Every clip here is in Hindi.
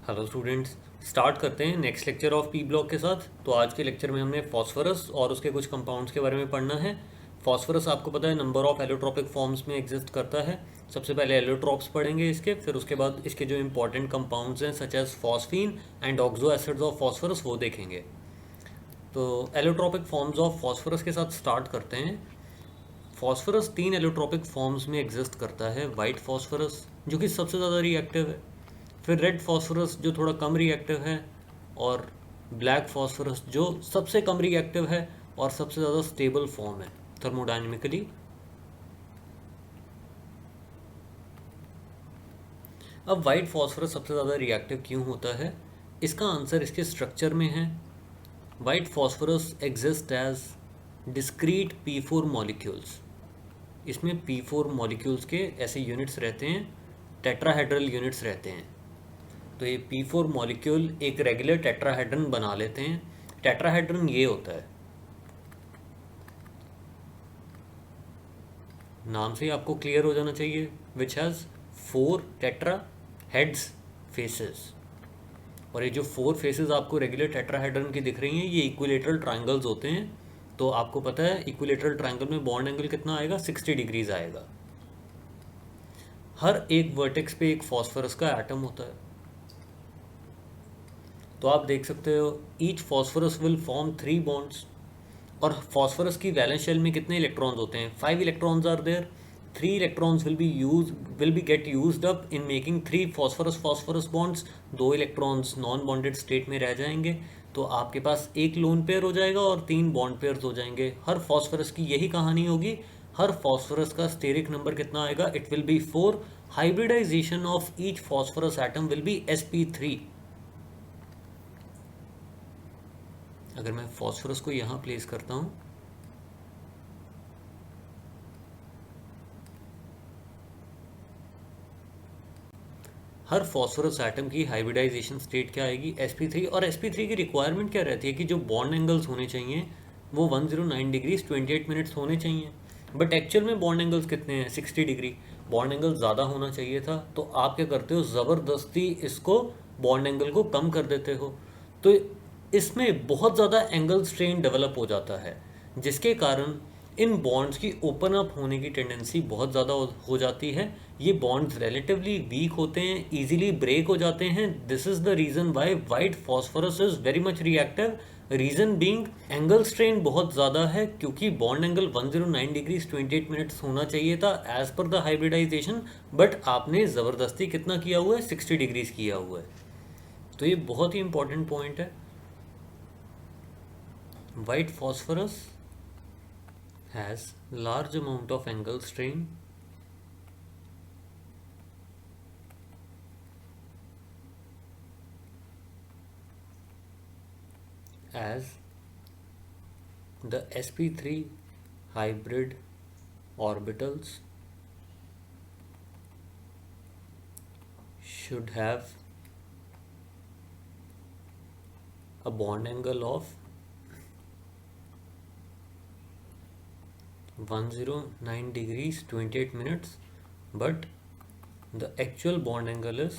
हेलो स्टूडेंट्स, स्टार्ट करते हैं next lecture of P block के साथ। तो आज के लेक्चर में हमने फास्फोरस और उसके कुछ कंपाउंड्स के बारे में पढ़ना है। फास्फोरस आपको पता है नंबर ऑफ एलोट्रोपिक फॉर्म्स में एग्जिस्ट करता है। सबसे पहले एलोट्रोप्स पढ़ेंगे इसके, फिर उसके बाद इसके जो इंपॉर्टेंट कंपाउंड्स हैं such as phosphine and oxo acids of phosphorus वो देखेंगे। तो एलोट्रोपिक फॉर्म्स ऑफ फास्फोरस के साथ स्टार्ट करते हैं। फास्फोरस 3 एलोट्रोपिक फॉर्म्स में एग्जिस्ट करता है। वाइट फास्फोरस जो कि सबसे ज़्यादा रिएक्टिव है, फिर रेड फास्फोरस जो थोड़ा कम रिएक्टिव है, और ब्लैक फास्फोरस जो सबसे कम रिएक्टिव है और सबसे ज़्यादा स्टेबल फॉर्म है थर्मोडायनेमिकली। अब वाइट फास्फोरस सबसे ज़्यादा रिएक्टिव क्यों होता है, इसका आंसर इसके स्ट्रक्चर में है। White phosphorus exist as discrete P4 molecules. इसमें P4 मॉलिक्यूल्स के ऐसे यूनिट्स रहते हैं, टेट्राहेड्रल यूनिट्स रहते हैं। तो ये P4 मॉलिक्यूल एक रेगुलर टेट्राहेड्रन बना लेते हैं। टेट्राहेड्रन ये होता है, नाम से ही आपको क्लियर हो जाना चाहिए, which has 4 tetra heads faces. और ये जो 4 फेसेस आपको रेगुलर टेट्राहेड्रन की दिख रही हैं ये इक्विलेटरल ट्रायंगल्स होते हैं। तो आपको पता है इक्विलेटरल ट्रायंगल में बॉन्ड एंगल कितना आएगा, 60 डिग्रीज आएगा। हर एक वर्टेक्स पे एक फॉस्फोरस का एटम होता है। तो आप देख सकते हो each phosphorus will form 3 bonds. और फॉस्फोरस की वैलेंस शेल में कितने इलेक्ट्रॉन्स होते हैं, 5 electrons are there. 3 electrons will be get used up in making 3 phosphorus phosphorus bonds. 2 electrons non bonded state में रह जाएंगे, तो आपके पास एक लोन पेयर हो जाएगा और 3 बॉन्ड पेयर्स हो जाएंगे। हर फॉस्फोरस की यही कहानी होगी। हर फॉस्फोरस का स्टेरिक नंबर कितना आएगा, it will be 4। Hybridisation of each phosphorus atom will be sp3। अगर मैं फॉस्फोरस को यहाँ प्लेस करता हूँ, हर फॉस्फोरस एटम की हाइब्रिडाइजेशन स्टेट क्या आएगी, sp3। और sp3 की रिक्वायरमेंट क्या रहती है कि जो बॉन्ड एंगल्स होने चाहिए वो 109 डिग्रीज 28 मिनट्स होने चाहिए। बट एक्चुअल में बॉन्ड एंगल्स कितने हैं, 60 डिग्री। बॉन्ड एंगल ज़्यादा होना चाहिए था, तो आप क्या करते हो, ज़बरदस्ती इसको बॉन्ड एंगल को कम कर देते हो। तो इसमें बहुत ज़्यादा एंगल स्ट्रेन डेवलप हो जाता है, जिसके कारण इन बॉन्ड्स की ओपन अप होने की टेंडेंसी बहुत ज़्यादा हो जाती है। ये बॉन्ड्स रिलेटिवली वीक होते हैं, इजीली ब्रेक हो जाते हैं। This is the reason why white phosphorus is very much reactive. Reason being angle strain बहुत ज़्यादा है, क्योंकि बॉन्ड एंगल 109 डिग्रीज 28 मिनट्स होना चाहिए था as per the hybridisation, but आपने ज़बरदस्ती कितना किया हुआ है, 60 डिग्रीज किया हुआ है। तो ये बहुत ही इंपॉर्टेंट पॉइंट है। White phosphorus has large amount of angle strain as the sp3 hybrid orbitals should have a bond angle of 109 degrees 28 minutes, but the actual bond angle is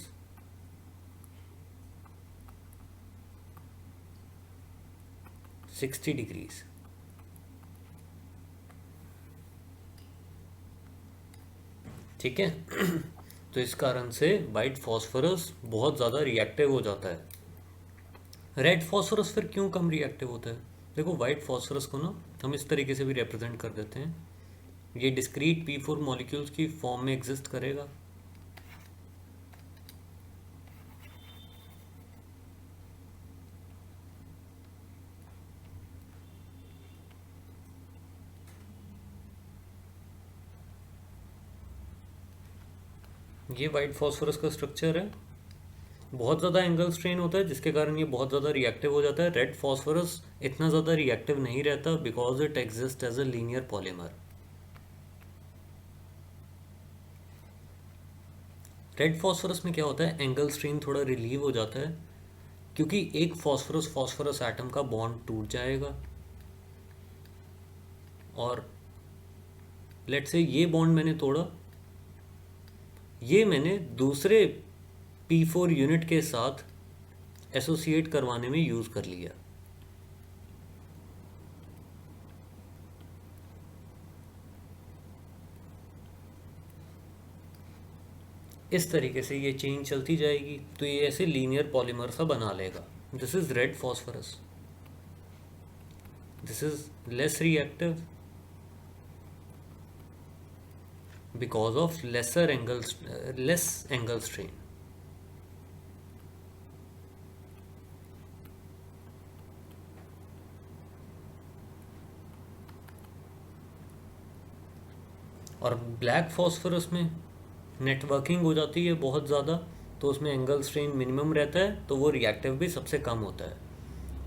60 degrees. ठीक है। तो इस कारण से वाइट फॉस्फोरस बहुत ज़्यादा रिएक्टिव हो जाता है। रेड फॉस्फोरस फिर क्यों कम रिएक्टिव होता है, देखो वाइट फॉस्फोरस को ना हम इस तरीके से भी रिप्रेजेंट कर देते हैं। ये डिस्क्रीट P4 मॉलिक्यूल्स की फॉर्म में एग्जिस्ट करेगा। ये वाइट फॉस्फोरस का स्ट्रक्चर है। बहुत ज़्यादा एंगल स्ट्रेन होता है, जिसके कारण ये बहुत ज़्यादा रिएक्टिव हो जाता है। रेड फॉस्फोरस इतना ज़्यादा रिएक्टिव नहीं रहता because it exist as a linear polymer. Red phosphorus में क्या होता है, एंगल स्ट्रेन थोड़ा रिलीव हो जाता है, क्योंकि एक फॉस्फोरस फॉस्फोरस एटम का बॉन्ड टूट जाएगा और लेट्स से ये बॉन्ड मैंने तोड़ा, ये मैंने दूसरे P4 यूनिट के साथ एसोसिएट करवाने में यूज़ कर लिया। इस तरीके से ये चेन चलती जाएगी, तो ये ऐसे लीनियर पॉलीमर सा बना लेगा। This is red phosphorus, this is less reactive because of less angle strain. और ब्लैक फॉस्फोरस में नेटवर्किंग हो जाती है बहुत ज़्यादा, तो उसमें एंगल स्ट्रेन मिनिमम रहता है, तो वो रिएक्टिव भी सबसे कम होता है।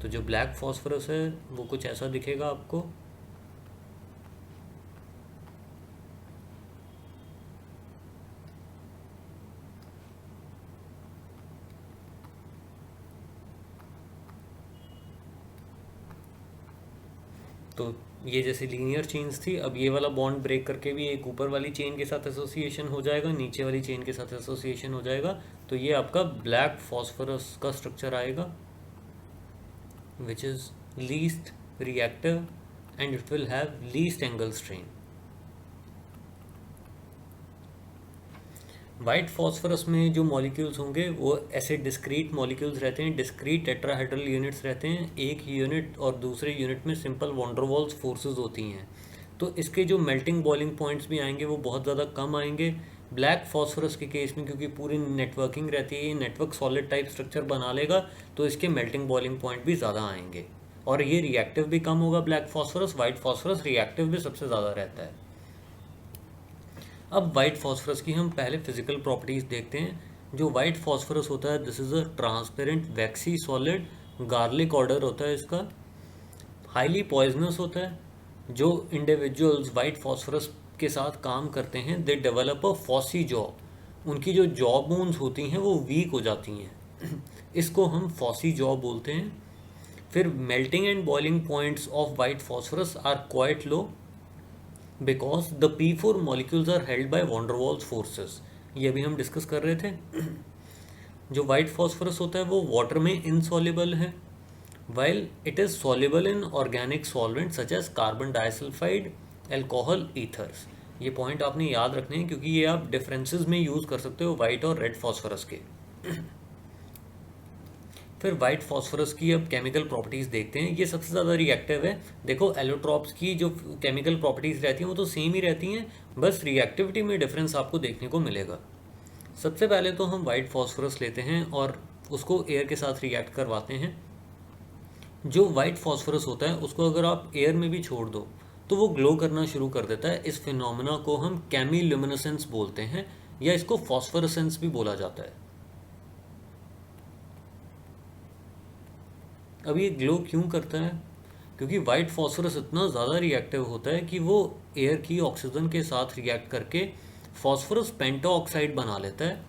तो जो ब्लैक फॉस्फोरस है वो कुछ ऐसा दिखेगा आपको। तो ये जैसे लीनियर चेन्स थी, अब ये वाला बॉन्ड ब्रेक करके भी एक ऊपर वाली चेन के साथ एसोसिएशन हो जाएगा, नीचे वाली चेन के साथ एसोसिएशन हो जाएगा, तो ये आपका ब्लैक फॉस्फोरस का स्ट्रक्चर आएगा, which is least reactive and it will have least angle strain. White phosphorus में जो मॉलिक्यूल्स होंगे वो ऐसे डिस्क्रीट मॉलिक्यूल्स रहते हैं, डिस्क्रीट टेट्राहेड्रल यूनिट्स रहते हैं, एक यूनिट और दूसरे यूनिट में सिंपल वॉन्डरवॉल्स फोर्सेस होती हैं। तो इसके जो मेल्टिंग बॉइलिंग पॉइंट्स भी आएंगे वो बहुत ज़्यादा कम आएंगे। ब्लैक फॉस्फोरस के केस में क्योंकि पूरी नेटवर्किंग रहती है, ये नेटवर्क सॉलिड टाइप स्ट्रक्चर बना लेगा, तो इसके मेल्टिंग बॉइलिंग पॉइंट भी ज़्यादा आएंगे और ये रिएक्टिव भी कम होगा black phosphorus. White phosphorus reactive भी सबसे ज़्यादा रहता है। अब वाइट फॉस्फोरस की हम पहले फिजिकल प्रॉपर्टीज़ देखते हैं। जो वाइट फॉस्फोरस होता है, this is a transparent vaccine solid, garlic order होता है इसका, हाईली पॉइजनस होता है। जो इंडिविजुअल्स वाइट फॉस्फोरस के साथ काम करते हैं, they develop a phossy jaw, उनकी जो जॉ बोन्स होती हैं वो वीक हो जाती हैं इसको हम फॉसी जॉ बोलते हैं। फिर melting and boiling points of white phosphorus are quite low because the P4 molecules are held by van der Waals forces. ये भी हम डिस्कस कर रहे थे। जो वाइट फॉस्फोरस होता है वो वाटर में इनसॉल्युबल है, while it is soluble in organic solvent such as carbon disulphide, alcohol, ethers. ये पॉइंट आपने याद रखने हैं क्योंकि ये आप डिफरेंसेस में यूज़ कर सकते हो वाइट और रेड फॉस्फोरस के। फिर वाइट फॉस्फोरस की अब केमिकल प्रॉपर्टीज़ देखते हैं। ये सबसे ज़्यादा रिएक्टिव है। देखो एलोट्रॉप्स की जो केमिकल प्रॉपर्टीज़ रहती हैं वो तो सेम ही रहती हैं, बस रिएक्टिविटी में डिफरेंस आपको देखने को मिलेगा। सबसे पहले तो हम वाइट फॉस्फोरस लेते हैं और उसको एयर के साथ रिएक्ट करवाते हैं। जो वाइट फॉस्फोरस होता है उसको अगर आप एयर में भी छोड़ दो तो वो ग्लो करना शुरू कर देता है। इस फिनोमेना को हम कैमिल्यूमिनेसेंस बोलते हैं या इसको फॉस्फोरेसेंस भी बोला जाता है। अब ये ग्लो क्यों करता है? क्योंकि वाइट फॉस्फोरस इतना ज़्यादा रिएक्टिव होता है कि वो एयर की ऑक्सीजन के साथ रिएक्ट करके फॉस्फोरस पेंटा ऑक्साइड बना लेता है,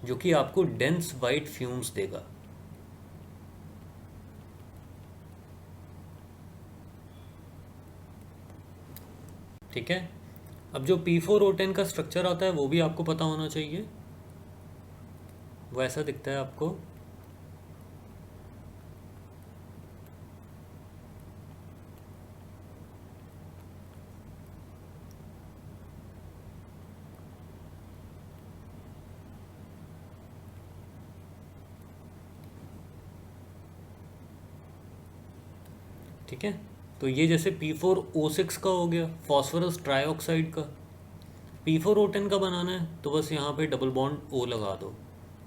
जो कि आपको डेंस वाइट फ्यूम्स देगा। ठीक है। अब जो P4O10 का स्ट्रक्चर आता है वो भी आपको पता होना चाहिए। वो ऐसा दिखता है आपको। ठीक है, तो ये जैसे P4O6 का हो गया, फॉस्फोरस ट्राईऑक्साइड का। P4O10 का बनाना है तो बस यहाँ पे डबल बॉन्ड O लगा दो,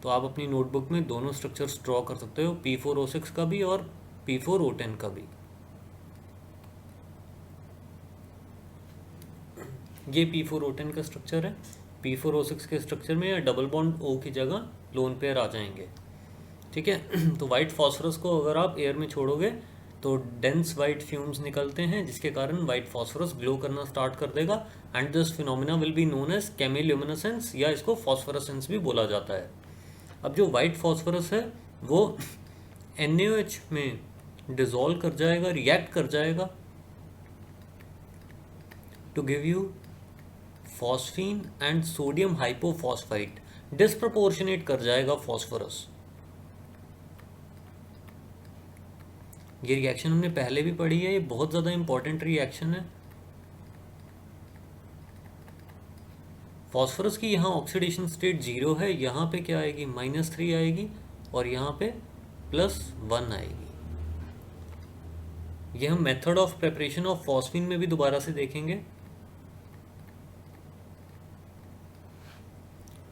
तो आप अपनी नोटबुक में दोनों स्ट्रक्चर्स ड्रॉ कर सकते हो, P4O6 का भी और P4O10 का भी। ये P4O10 का स्ट्रक्चर है। P4O6 के स्ट्रक्चर में या डबल बॉन्ड O की जगह लोन पेयर आ जाएंगे। ठीक है। तो वाइट फॉस्फोरस को अगर आप एयर में छोड़ोगे तो डेंस वाइट फ्यूम्स निकलते हैं, जिसके कारण वाइट फॉस्फोरस ग्लो करना स्टार्ट कर देगा and this phenomena will be known as chemiluminescence या इसको फॉस्फोरेसेंस भी बोला जाता है। अब जो वाइट फॉस्फोरस है वो NaOH में डिजोल्व कर जाएगा, रिएक्ट कर जाएगा to give you phosphine and sodium hypophosphite. Disproportionate कर जाएगा फॉस्फोरस। ये रिएक्शन हमने पहले भी पढ़ी है, ये बहुत ज़्यादा इंपॉर्टेंट रिएक्शन है। फॉस्फोरस की यहाँ ऑक्सीडेशन स्टेट 0 है, यहाँ पे क्या आएगी, -3 आएगी, और यहाँ पे +1 आएगी। ये हम method of preparation of phosphine में भी दोबारा से देखेंगे।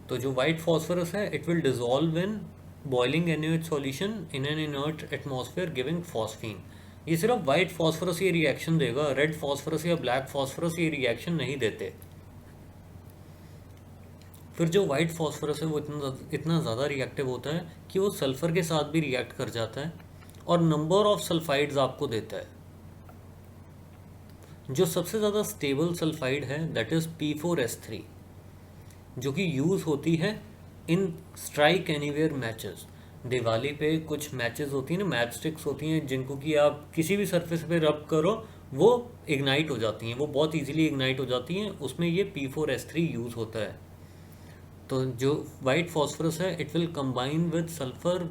तो जो वाइट फॉस्फोरस है, it will dissolve in boiling NaOH solution in an inert atmosphere giving phosphine. ये सिर्फ वाइट फॉस्फोरस ये रिएक्शन देगा, रेड फॉस्फोरस या ब्लैक फॉस्फोरस ये रिएक्शन नहीं देते। फिर जो वाइट फॉस्फोरस है वो इतना ज़्यादा रिएक्टिव होता है कि वो सल्फ़र के साथ भी रिएक्ट कर जाता है और नंबर ऑफ सल्फाइड्स आपको देता है। जो सबसे ज़्यादा स्टेबल सल्फाइड है दैट इज़ P4S3, जो कि यूज़ होती है in strike anywhere matches. Diwali पे कुछ मैचेस होती हैं ना, मैच स्टिक्स होती हैं जिनको कि आप किसी भी सरफेस पे रब करो वो इग्नाइट हो जाती हैं, वो बहुत इजीली इग्नाइट हो जाती हैं, उसमें ये P4S3 यूज़ होता है। तो जो वाइट फॉस्फोरस है it will combine with sulphur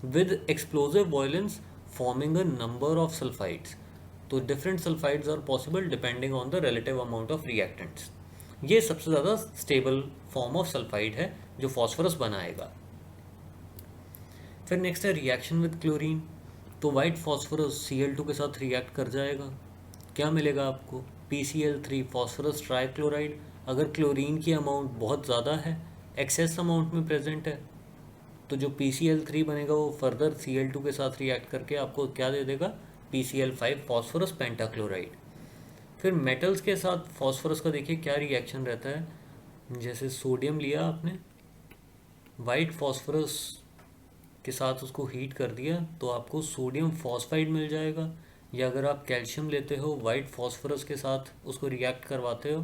with explosive violence forming a number of sulphides. तो different sulphides are possible depending on the relative amount of reactants. ये सबसे ज़्यादा स्टेबल फॉर्म ऑफ सल्फाइड है जो फॉस्फोरस बनाएगा। फिर नेक्स्ट है रिएक्शन विद क्लोरीन। तो वाइट फॉस्फोरस Cl2 के साथ रिएक्ट कर जाएगा, क्या मिलेगा आपको, PCl3 फॉस्फोरस ट्राइक्लोराइड। अगर क्लोरीन की अमाउंट बहुत ज़्यादा है, एक्सेस अमाउंट में प्रेजेंट है, तो जो PCl3 बनेगा वो फर्दर Cl2 के साथ रिएक्ट करके आपको क्या दे देगा, PCl5 फॉस्फोरस पेंटाक्लोराइड। फिर मेटल्स के साथ फॉस्फोरस का देखिए क्या रिएक्शन रहता है। जैसे सोडियम लिया आपने, वाइट फॉस्फोरस के साथ उसको हीट कर दिया तो आपको सोडियम फॉस्फाइड मिल जाएगा। या अगर आप कैल्शियम लेते हो वाइट फॉस्फोरस के साथ उसको रिएक्ट करवाते हो,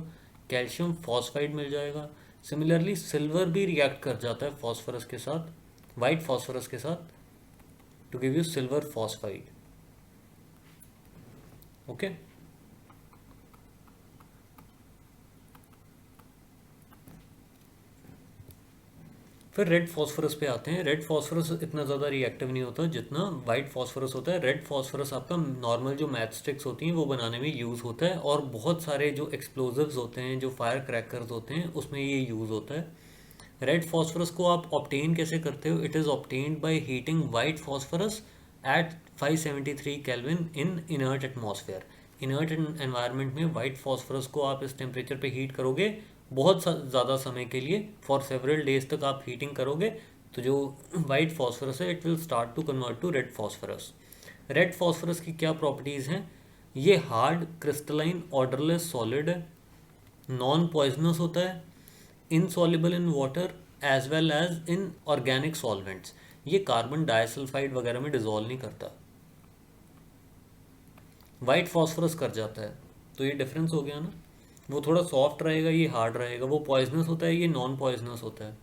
कैल्शियम फॉस्फाइड मिल जाएगा। सिमिलरली सिल्वर भी रिएक्ट कर जाता है फॉस्फोरस के साथ, वाइट फॉस्फोरस के साथ, to give you silver phosphide. Okay, फिर रेड फॉस्फोरस पे आते हैं। रेड फॉस्फोरस इतना ज़्यादा रिएक्टिव नहीं होता जितना वाइट फॉस्फोरस होता है। रेड फॉस्फोरस आपका नॉर्मल जो मैच स्टिक्स होती हैं वो बनाने में यूज़ होता है, और बहुत सारे जो एक्सप्लोजिव्स होते हैं, जो फायर क्रैकर्स होते हैं, उसमें ये यूज़ होता है। रेड फॉस्फोरस को आप ऑब्टेन कैसे करते हो, it is obtained by heating white phosphorus at 573 kelvin in inert atmosphere. Inert environment में वाइट फॉस्फोरस को आप इस टेम्परेचर पे हीट करोगे बहुत ज़्यादा समय के लिए, फॉर सेवरल डेज तक आप हीटिंग करोगे, तो जो वाइट फॉस्फोरस है it will start to convert to red phosphorus. Red phosphorus की क्या प्रॉपर्टीज़ हैं, ये हार्ड क्रिस्टलाइन ऑर्डरलेस सॉलिड है, नॉन पॉइजनस होता है, insoluble in water as well as in organic solvents. ये कार्बन डाइसल्फाइड वगैरह में डिजोल्व नहीं करता, वाइट फॉस्फोरस कर जाता है। तो ये डिफरेंस हो गया ना, वो थोड़ा सॉफ्ट रहेगा, ये हार्ड रहेगा, वो पॉइजनस होता है, ये नॉन पॉइजनस होता है।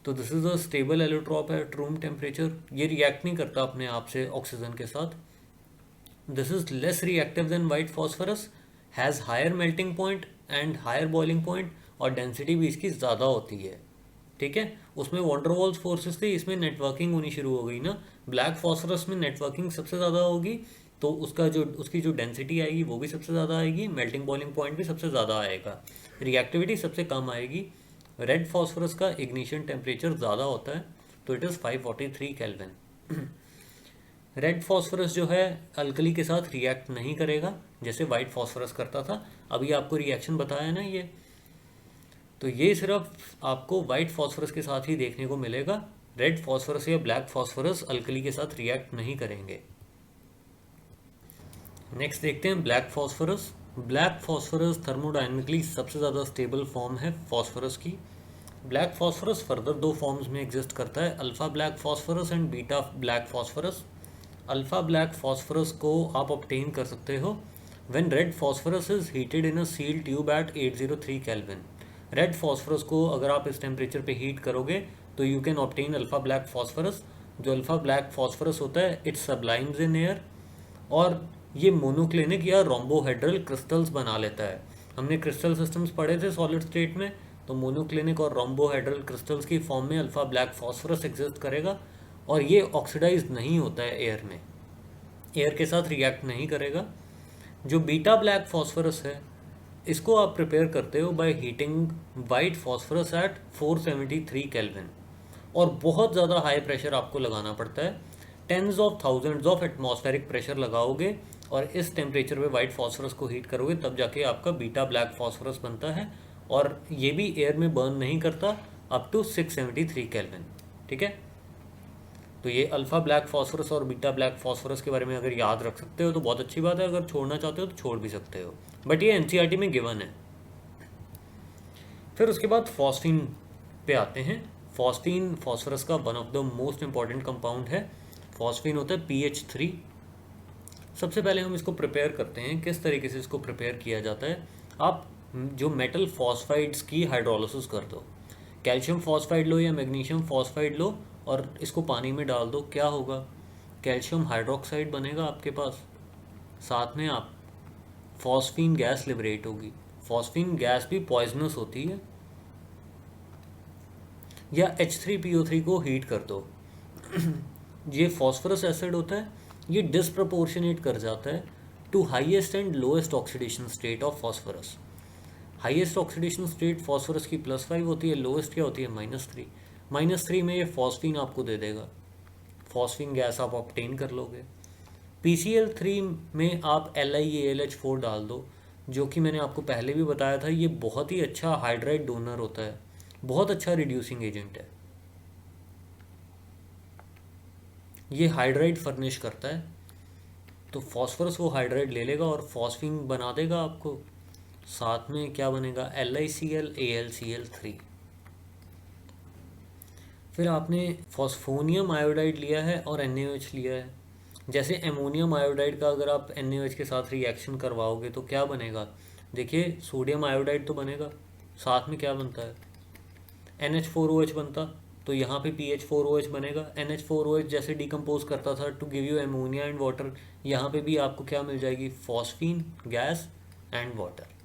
तो this is a stable allotrope at room temperature, ये रिएक्ट नहीं करता अपने आप से ऑक्सीजन के साथ। This is less reactive than white phosphorus, has higher melting point and higher boiling point, और डेंसिटी भी इसकी ज़्यादा होती है। ठीक है, उसमें वॉन्डरवॉल्स फोर्सेस थे, इसमें नेटवर्किंग होनी शुरू हो गई ना। ब्लैक फॉस्फोरस में नेटवर्किंग सबसे ज़्यादा होगी, तो उसकी जो डेंसिटी आएगी वो भी सबसे ज़्यादा आएगी, मेल्टिंग बॉइलिंग पॉइंट भी सबसे ज़्यादा आएगा, रिएक्टिविटी सबसे कम आएगी। रेड फॉस्फोरस का इग्निशन टेम्परेचर ज़्यादा होता है, तो it is 543 kelvin. Red phosphorus जो है अल्कली के साथ रिएक्ट नहीं करेगा जैसे वाइट फॉस्फोरस करता था, अभी आपको रिएक्शन बताया ना ये। तो ये सिर्फ आपको वाइट फॉस्फोरस के साथ ही देखने को मिलेगा, रेड फॉस्फोरस या ब्लैक फॉस्फोरस अल्कली के साथ रिएक्ट नहीं करेंगे। नेक्स्ट देखते हैं black phosphorus. Black phosphorus thermodynamically सबसे ज़्यादा स्टेबल फॉर्म है फॉस्फोरस की। ब्लैक फॉस्फोरस फर्दर दो फॉर्म्स में एग्जिस्ट करता है, alpha black phosphorus and beta black phosphorus. Alpha black phosphorus को आप ऑब्टेन कर सकते हो when red phosphorus is heated in a seal tube at 803 kelvin. Red phosphorus को अगर आप इस टेम्परेचर पे हीट करोगे तो you can obtain alpha black phosphorus. जो अल्फ़ा ब्लैक फॉस्फोरस होता है इट सब्लाइम्स इन एयर, और ये मोनोक्लिनिक या रोम्बोहेड्रल क्रिस्टल्स बना लेता है। हमने क्रिस्टल सिस्टम्स पढ़े थे सॉलिड स्टेट में, तो मोनोक्लिनिक और रोम्बोहेड्रल क्रिस्टल्स की फॉर्म में अल्फ़ा ब्लैक फॉस्फोरस एग्जिस्ट करेगा, और ये ऑक्सीडाइज नहीं होता है एयर में। एयर के साथ रिएक्ट नहीं करेगा। जो बीटा ब्लैक फॉस्फोरस है, इसको आप प्रिपेयर करते हो by heating white phosphorus at 473 kelvin, और बहुत ज़्यादा हाई प्रेशर आपको लगाना पड़ता है। Tens of thousands of atmospheric pressure लगाओगे और इस टेम्परेचर पे वाइट फॉस्फोरस को हीट करोगे, तब जाके आपका बीटा ब्लैक फॉस्फोरस बनता है, और ये भी एयर में बर्न नहीं करता अप टू 673 केल्विन। ठीक है, तो ये अल्फ़ा ब्लैक फॉस्फोरस और बीटा ब्लैक फॉस्फोरस के बारे में अगर याद रख सकते हो तो बहुत अच्छी बात है, अगर छोड़ना चाहते हो तो छोड़ भी सकते हो, बट ये एनसीईआरटी में गिवन है। फिर उसके बाद फॉस्फीन पे आते हैं। फॉस्फीन फॉस्फोरस का one of the most important compound है। फॉस्फीन होता है PH3। सबसे पहले हम इसको प्रिपेयर करते हैं। किस तरीके से इसको प्रिपेयर किया जाता है, आप जो मेटल फॉस्फाइड्स की हाइड्रोलिसिस कर दो, कैल्शियम फॉस्फाइड लो या मैग्नीशियम फॉस्फाइड लो और इसको पानी में डाल दो, क्या होगा, कैल्शियम हाइड्रोक्साइड बनेगा आपके पास, साथ में आप फॉस्फीन गैस लिबरेट होगी। फॉस्फीन गैस भी पॉइजनस होती है। या H3PO3 को हीट कर दो ये फॉस्फोरस एसिड होता है, ये डिसप्रपोर्शनेट कर जाता है to highest and lowest oxidation state of phosphorus. Highest oxidation state phosphorus की +5 होती है, लोएस्ट क्या होती है, -3। -3 में ये फॉस्फीन आपको दे देगा, फॉस्फीन गैस आप ऑब्टेन कर लोगे। PCl3 में आप LiAlH4 डाल दो, जो कि मैंने आपको पहले भी बताया था, ये बहुत ही अच्छा हाइड्राइड डोनर होता है, बहुत अच्छा रिड्यूसिंग एजेंट है। ये हाइड्राइड फर्निश करता है, तो फॉस्फोरस वो हाइड्राइड ले लेगा और फॉस्फीन बना देगा आपको। साथ में क्या बनेगा, LiClAlCl3। फिर आपने फॉस्फोनियम आयोडाइड लिया है और NaOH लिया है। जैसे एमोनियम आयोडाइड का अगर आप NaOH के साथ रिएक्शन करवाओगे तो क्या बनेगा, देखिए सोडियम आयोडाइड तो बनेगा, साथ में क्या बनता है, NH4OH बनता, तो यहाँ पे PH4OH बनेगा। NH4OH जैसे डिकम्पोज करता था to give you ammonia and water, यहाँ पे भी आपको क्या मिल जाएगी, फॉस्फीन गैस एंड वाटर।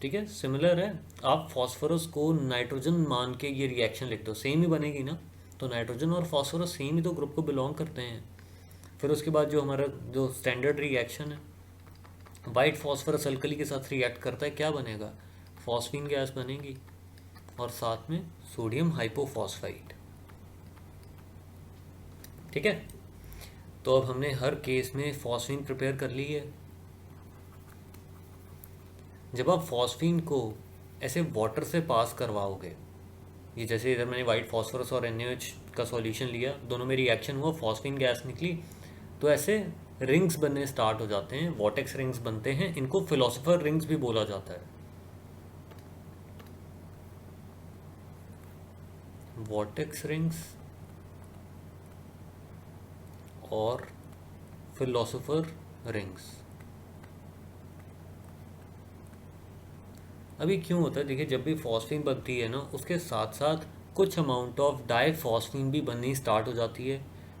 ठीक है, सिमिलर है। आप फॉस्फोरस को नाइट्रोजन मान के ये रिएक्शन लिख दो, सेम ही बनेगी ना, तो नाइट्रोजन और फॉस्फोरस सेम ही तो ग्रुप को बिलोंग करते हैं। फिर उसके बाद जो हमारा जो स्टैंडर्ड रिएक्शन है, वाइट फॉस्फोरस अल्कली के साथ रिएक्ट करता है, क्या बनेगा, फॉस्फीन गैस बनेगी और साथ में सोडियम हाइपोफॉस्फाइड। ठीक है, तो अब हमने हर केस में फॉस्फीन प्रिपेयर कर ली है। जब आप फॉस्फीन को ऐसे वाटर से पास करवाओगे, ये जैसे इधर मैंने वाइट फॉस्फोरस और NaOH का सॉल्यूशन लिया, दोनों में रिएक्शन हुआ, फॉस्फीन गैस निकली, तो ऐसे रिंग्स बनने स्टार्ट हो जाते हैं, वॉटेक्स रिंग्स बनते हैं। इनको फिलोसोफर रिंग्स भी बोला जाता है। वॉटेक्स रिंग्स और फिलोसोफर रिंग्स। अभी क्यों होता है, देखिए जब भी फॉस्फीन बनती है ना, उसके साथ साथ कुछ अमाउंट ऑफ डाईफॉस्फीन भी बननी स्टार्ट हो जाती है।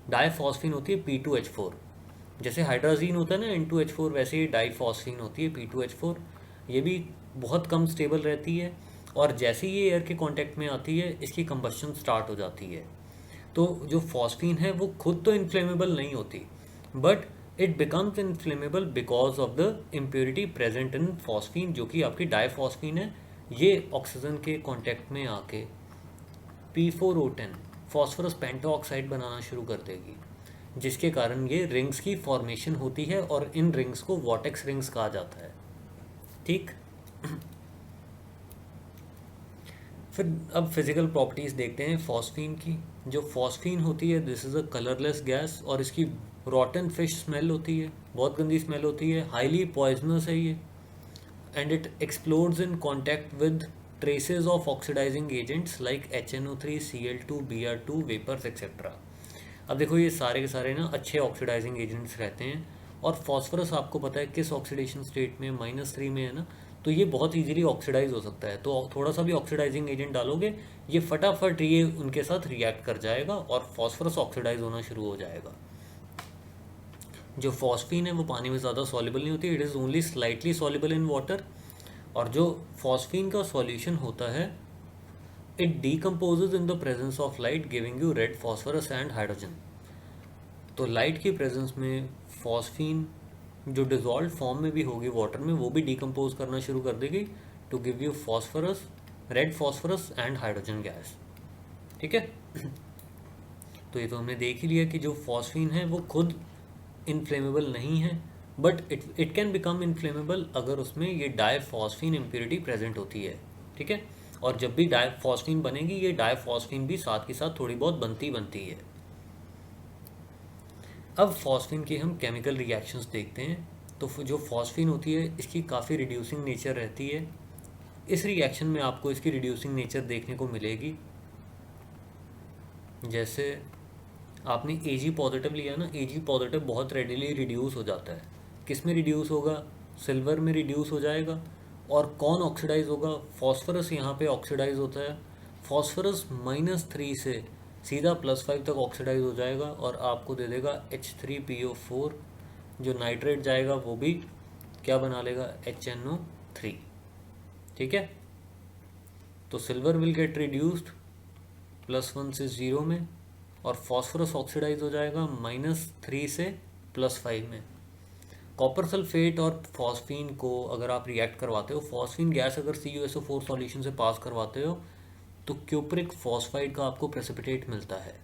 डाईफॉस्फीन होती है P2H4, जैसे हाइड्राजीन होता है ना N2H4, वैसे ही डाईफॉस्फीन होती है P2H4। ये भी बहुत कम स्टेबल रहती है, और जैसे ही ये एयर के कांटेक्ट में आती है, इसकी कंबस्शन स्टार्ट हो जाती है। तो जो फॉस्फीन है वो खुद तो इन्फ्लेमेबल नहीं होती, but it becomes inflammable because of the impurity present in phosphine, जो कि आपकी डाईफॉस्फीन है। ये ऑक्सीजन के कांटेक्ट में आके P4O10 फॉस्फोरस पेंटाऑक्साइड बनाना शुरू कर देगी, जिसके कारण ये रिंग्स की फॉर्मेशन होती है, और इन रिंग्स को वॉटेक्स रिंग्स कहा जाता है। ठीक, फिर अब फिजिकल प्रॉपर्टीज़ देखते हैं फॉस्फीन की। जो फॉस्फीन होती है, this is a colourless gas, और इसकी रॉटन फिश स्मेल होती है, बहुत गंदी स्मेल होती है, हाईली पॉइजनस है ये, and it explodes in contact with traces of oxidising agents like HNO3, Cl2, Br2, vapours etcetera. अब देखो ये सारे के सारे ना अच्छे ऑक्सीडाइजिंग एजेंट्स रहते हैं, और फॉस्फोरस आपको पता है किस ऑक्सीडेशन स्टेट में, -3 में है ना, तो ये बहुत इजीली ऑक्सीडाइज हो सकता है। तो थोड़ा सा भी ऑक्सीडाइजिंग एजेंट डालोगे, ये फटाफट ये उनके साथ रिएक्ट कर जाएगा और फॉस्फोरस ऑक्सीडाइज होना शुरू हो जाएगा। जो फॉस्फीन है वो पानी में ज़्यादा सॉल्युबल नहीं होती, it is only slightly soluble in water. और जो फॉस्फीन का सॉल्यूशन होता है, it decomposes in the presence of light, giving you read phosphorus and hydrogen. तो लाइट की प्रेजेंस में फॉस्फीन जो डिजॉल्व फॉर्म में भी होगी वाटर में, वो भी डिकम्पोज करना शुरू कर देगी to give you phosphorus, red phosphorus and hydrogen gas. ठीक है। तो ये तो हमने देख ही लिया कि जो फॉस्फीन है वो खुद इनफ्लेमेबल नहीं है, but it can become inflammable अगर उसमें ये डाईफॉस्फीन इम्प्योरिटी प्रेजेंट होती है। ठीक है। और जब भी डाईफॉस्फीन बनेगी, ये डाईफॉस्फीन भी साथ के साथ थोड़ी बहुत बनती है। अब फॉस्फीन की हम केमिकल रिएक्शंस देखते हैं। तो जो फॉस्फीन होती है इसकी काफ़ी रिड्यूसिंग नेचर रहती है। इस रिएक्शन में आपको इसकी रिड्यूसिंग नेचर देखने को मिलेगी। जैसे आपने Ag पॉजिटिव लिया ना, Ag पॉजिटिव बहुत रेडिली रिड्यूस हो जाता है। किस में रिड्यूस होगा? सिल्वर में रिड्यूस हो जाएगा। और कौन ऑक्सीडाइज होगा? फॉस्फोरस यहाँ पे ऑक्सीडाइज होता है। फॉस्फोरस -3 से सीधा +5 तक ऑक्सीडाइज हो जाएगा और आपको दे देगा H3PO4। जो नाइट्रेट जाएगा वो भी क्या बना लेगा? HNO3। ठीक है। तो सिल्वर विल गेट रिड्यूस्ड +1 से 0 में, और फॉस्फोरस ऑक्सीडाइज हो जाएगा -3 से +5 में। कॉपर सल्फेट और फॉस्फीन को अगर आप रिएक्ट करवाते हो, फॉस्फीन गैस अगर CuSO4 सॉल्यूशन से पास करवाते हो, तो क्यूप्रिक फॉस्फाइड का आपको प्रेसिपिटेट मिलता है।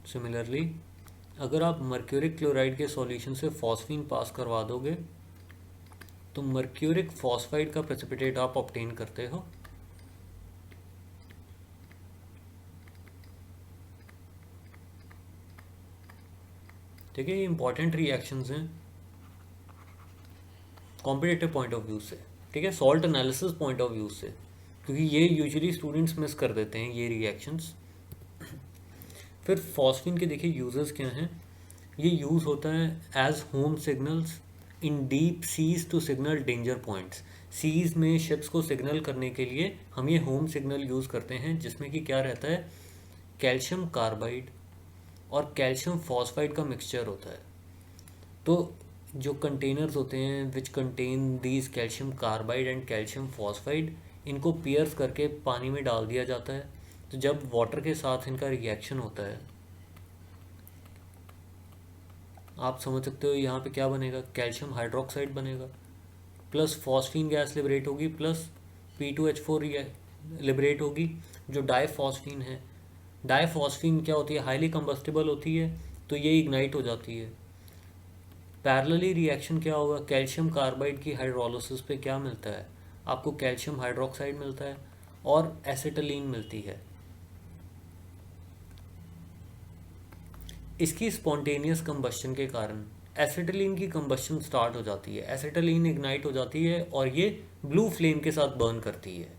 सिमिलरली अगर आप मर्क्यूरिक क्लोराइड के सॉल्यूशन से फॉस्फीन पास करवा दोगे, तो मर्क्यूरिक फॉस्फाइड का प्रेसिपिटेट आप ऑब्टेन करते हो। ठीक है। ये इंपॉर्टेंट रिएक्शंस हैं कॉम्पिटिटिव पॉइंट ऑफ व्यू से। ठीक है। Salt analysis point of view से, क्योंकि ये यूजुअली स्टूडेंट्स मिस कर देते हैं ये रिएक्शंस। फिर फॉस्फीन के देखिए यूजेस क्या हैं। ये यूज़ होता है as home signals in deep seas to signal danger points. Seas में शिप्स को सिग्नल करने के लिए हम ये होम सिग्नल यूज़ करते हैं, जिसमें कि क्या रहता है? कैल्शियम कार्बाइड और कैल्शियम फॉस्फाइड का मिक्सचर होता है। तो जो कंटेनर्स होते हैं which contain these calcium carbide and calcium phosphide, इनको पियर्स करके पानी में डाल दिया जाता है। तो जब वाटर के साथ इनका रिएक्शन होता है, आप समझ सकते हो यहाँ पे क्या बनेगा? कैल्शियम हाइड्रोक्साइड बनेगा, प्लस फॉस्फीन गैस लिबरेट होगी, प्लस P2H4 लिबरेट होगी। जो डाईफॉस्फीन है, डाईफॉस्फीन क्या होती है? हाईली कंबस्टिबल होती है, तो ये इग्नाइट हो जाती है। पैरेलली रिएक्शन क्या होगा? कैल्शियम कार्बाइड की हाइड्रोलिसिस पे क्या मिलता है? आपको कैल्शियम हाइड्रोक्साइड मिलता है और एसिटिलीन मिलती है। इसकी स्पॉन्टेनियस कंबस्शन के कारण एसिटिलीन की कंबस्शन स्टार्ट हो जाती है। एसिटिलीन इग्नाइट हो जाती है और ये ब्लू फ्लेम के साथ बर्न करती है।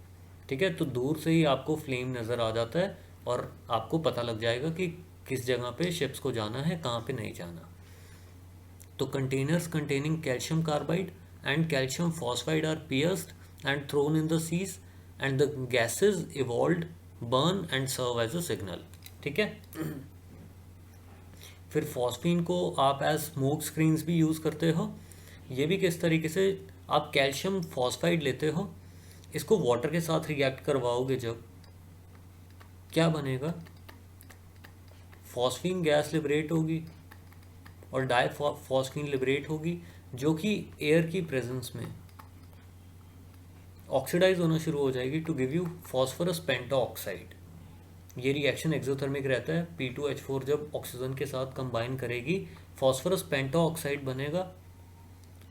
ठीक है। तो दूर से ही आपको फ्लेम नज़र आ जाता है और आपको पता लग जाएगा कि किस जगह पे शिप्स को जाना है, कहाँ पे नहीं जाना। तो containers containing calcium carbide and calcium phosphide are pierced and thrown in the seas, and the gases evolved, burn and serve as a signal। ठीक है। फिर फॉस्फीन को आप एज स्मोक स्क्रीन्स भी यूज़ करते हो। ये भी किस तरीके से? आप कैल्शियम फॉस्फाइड लेते हो, इसको वाटर के साथ रिएक्ट करवाओगे, जब क्या बनेगा? फॉस्फीन गैस लिबरेट होगी और डाईफॉस्फीन लिबरेट होगी, जो कि एयर की प्रेजेंस में ऑक्सीडाइज होना शुरू हो जाएगी to give you phosphorus pentaoxide. ये रिएक्शन एक्सोथर्मिक रहता है। P2H4 जब ऑक्सीजन के साथ कंबाइन करेगी, फॉस्फोरस पेंटाऑक्साइड बनेगा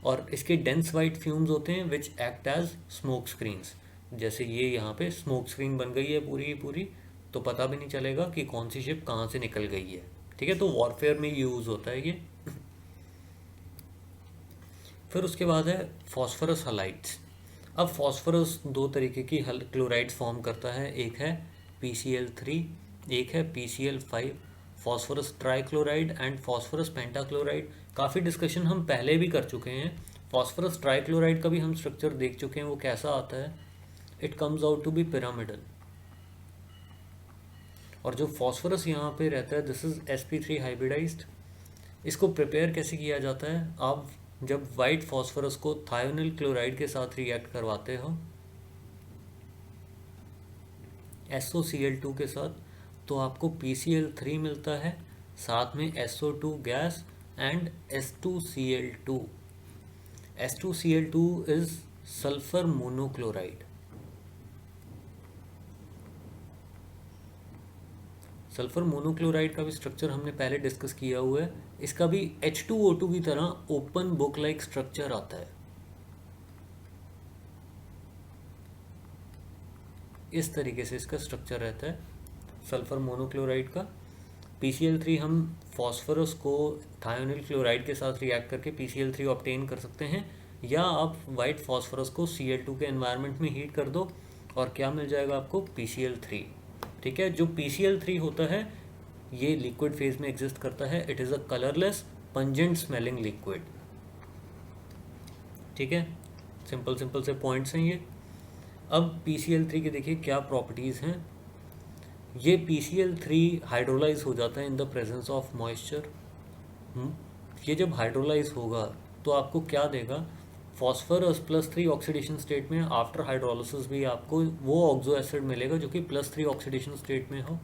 और इसके डेंस वाइट फ्यूम्स होते हैं which act as smoke screens. जैसे ये यहाँ पे स्मोक स्क्रीन बन गई है पूरी की पूरी, तो पता भी नहीं चलेगा कि कौन सी शिप कहाँ से निकल गई है। ठीक है। तो वॉरफेयर में यूज़ होता है ये। फिर उसके बाद है फॉस्फोरस हलाइड्स। अब फॉस्फोरस दो तरीके की क्लोराइड्स फॉर्म करता है, एक है PCl3, एक है PCl5। Phosphorus trichloride and phosphorus pentachloride, काफ़ी डिस्कशन हम पहले भी कर चुके हैं। फॉस्फोरस ट्राइक्लोराइड का भी हम स्ट्रक्चर देख चुके हैं, वो कैसा आता है? It comes out to be pyramidal. और जो फॉस्फोरस यहाँ पे रहता है, दिस इज sp3 हाइब्रिडाइज्ड। इसको प्रिपेयर कैसे किया जाता है? आप जब वाइट फॉस्फोरस को थायोनिल क्लोराइड के साथ रिएक्ट करवाते हो, SOCl2 के साथ, तो आपको PCl3 मिलता है, साथ में SO2 gas and S2Cl2। S2Cl2 is sulphur monochloride. Sulphur monochloride का भी स्ट्रक्चर हमने पहले डिस्कस किया हुआ है। इसका भी H2O2 की तरह ओपन बुक लाइक स्ट्रक्चर आता है। इस तरीके से इसका स्ट्रक्चर रहता है सल्फर मोनोक्लोराइड का। PCl3 हम फॉस्फोरस को थायोनिल क्लोराइड के साथ रिएक्ट करके PCl3 ऑब्टेन कर सकते हैं, या आप वाइट फॉस्फोरस को Cl2 के एनवायरनमेंट में हीट कर दो और क्या मिल जाएगा आपको, PCl3। ठीक है, जो PCl3 होता है ये लिक्विड फेज में एग्जिस्ट करता है। It is a colourless pungent smelling liquid. ठीक है, सिंपल सिंपल से पॉइंट्स हैं ये। अब PCl3 के देखिए क्या प्रॉपर्टीज़ हैं। ये PCl3 हाइड्रोलाइज हो जाता है in the presence of moisture. ये जब हाइड्रोलाइज होगा तो आपको क्या देगा, फॉस्फोरस +3 ऑक्सीडेशन स्टेट में, आफ्टर हाइड्रोलिसिस भी आपको वो ऑक्सो एसिड मिलेगा जो कि +3 ऑक्सीडेशन स्टेट में हो।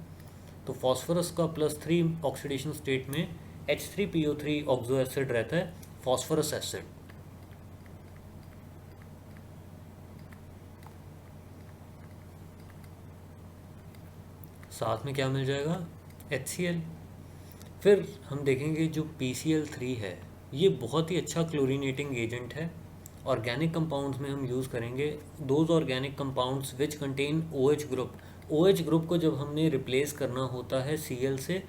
तो फॉस्फोरस का +3 ऑक्सीडेशन स्टेट में H3PO3 ऑक्सो एसिड रहता है, फॉस्फोरस एसिड। साथ में क्या मिल जाएगा, HCl। फिर हम देखेंगे जो PCl3 है ये बहुत ही अच्छा क्लोरीनेटिंग एजेंट है। ऑर्गेनिक कंपाउंड्स में हम यूज़ करेंगे those organic compounds which contain OH group. OH group को जब हमने रिप्लेस करना होता है Cl से,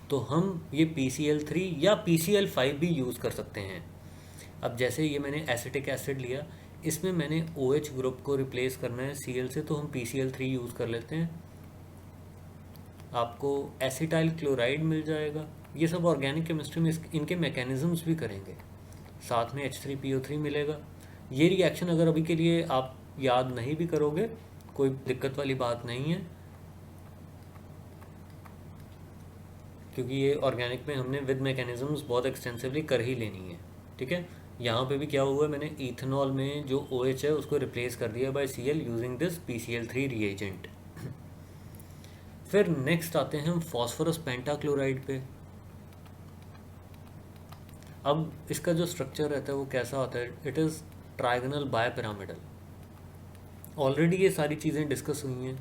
तो हम ये PCl3 या PCl5 भी यूज़ कर सकते हैं। अब जैसे ये मैंने एसिटिक एसिड लिया, इसमें मैंने OH ग्रुप को रिप्लेस करना है Cl से, तो हम PCl3 यूज़ कर लेते हैं। आपको एसिटाइल क्लोराइड मिल जाएगा। ये सब ऑर्गेनिक केमिस्ट्री में इनके मैकेनिज्म्स भी करेंगे। साथ में H3PO3 मिलेगा। ये रिएक्शन अगर अभी के लिए आप याद नहीं भी करोगे कोई दिक्कत वाली बात नहीं है, क्योंकि ये ऑर्गेनिक में हमने विद मैकेनिज्म्स बहुत एक्सटेंसिवली कर ही लेनी है। ठीक है, यहाँ पे भी क्या हुआ है, मैंने इथेनॉल में जो OH है उसको रिप्लेस कर दिया by Cl using this PCl3 reagent. फिर नेक्स्ट आते हैं हम फॉस्फोरस पेंटाक्लोराइड पे। अब इसका जो स्ट्रक्चर रहता है वो कैसा होता है, it is trigonal bipyramidal. Already ये सारी चीज़ें डिस्कस हुई हैं।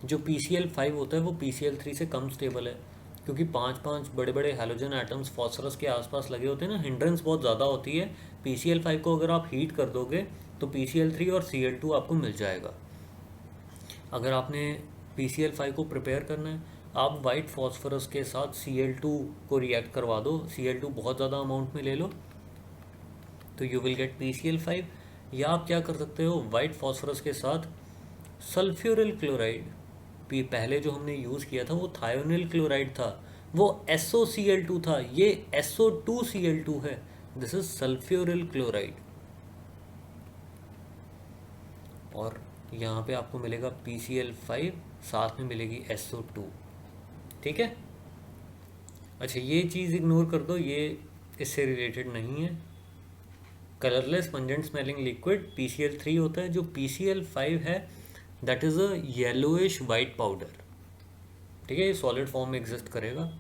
जो PCl5 होता है वो PCl3 से कम स्टेबल है, क्योंकि 5 बड़े बड़े हैलोजन एटम्स फॉस्फोरस के आसपास लगे होते हैं ना, हिंड्रेंस बहुत ज़्यादा होती है। PCl5 को अगर आप हीट कर दोगे तो PCl3 और Cl2 आपको मिल जाएगा। अगर आपने PCl5 को प्रिपेयर करना है, आप वाइट फॉस्फोरस के साथ Cl2 को रिएक्ट करवा दो, Cl2 बहुत ज़्यादा अमाउंट में ले लो, तो यू विल गेट PCl5। या आप क्या कर सकते हो, वाइट फॉस्फोरस के साथ सल्फ्यूरिल क्लोराइड, पहले जो हमने यूज़ किया था वो थायोनिल क्लोराइड था, वो SOCl2 था, ये SO2Cl2 है। This is sulphuryl chloride. और यहाँ पे आपको मिलेगा PCl5, साथ में मिलेगी SO2। ठीक है, अच्छा ये चीज़ इग्नोर कर दो, ये इससे रिलेटेड नहीं है। Colourless pungent smelling liquid PCl3 होता है। जो PCl5 है that is a yellowish white powder. ठीक है, ये सॉलिड फॉर्म में एग्जिस्ट करेगा।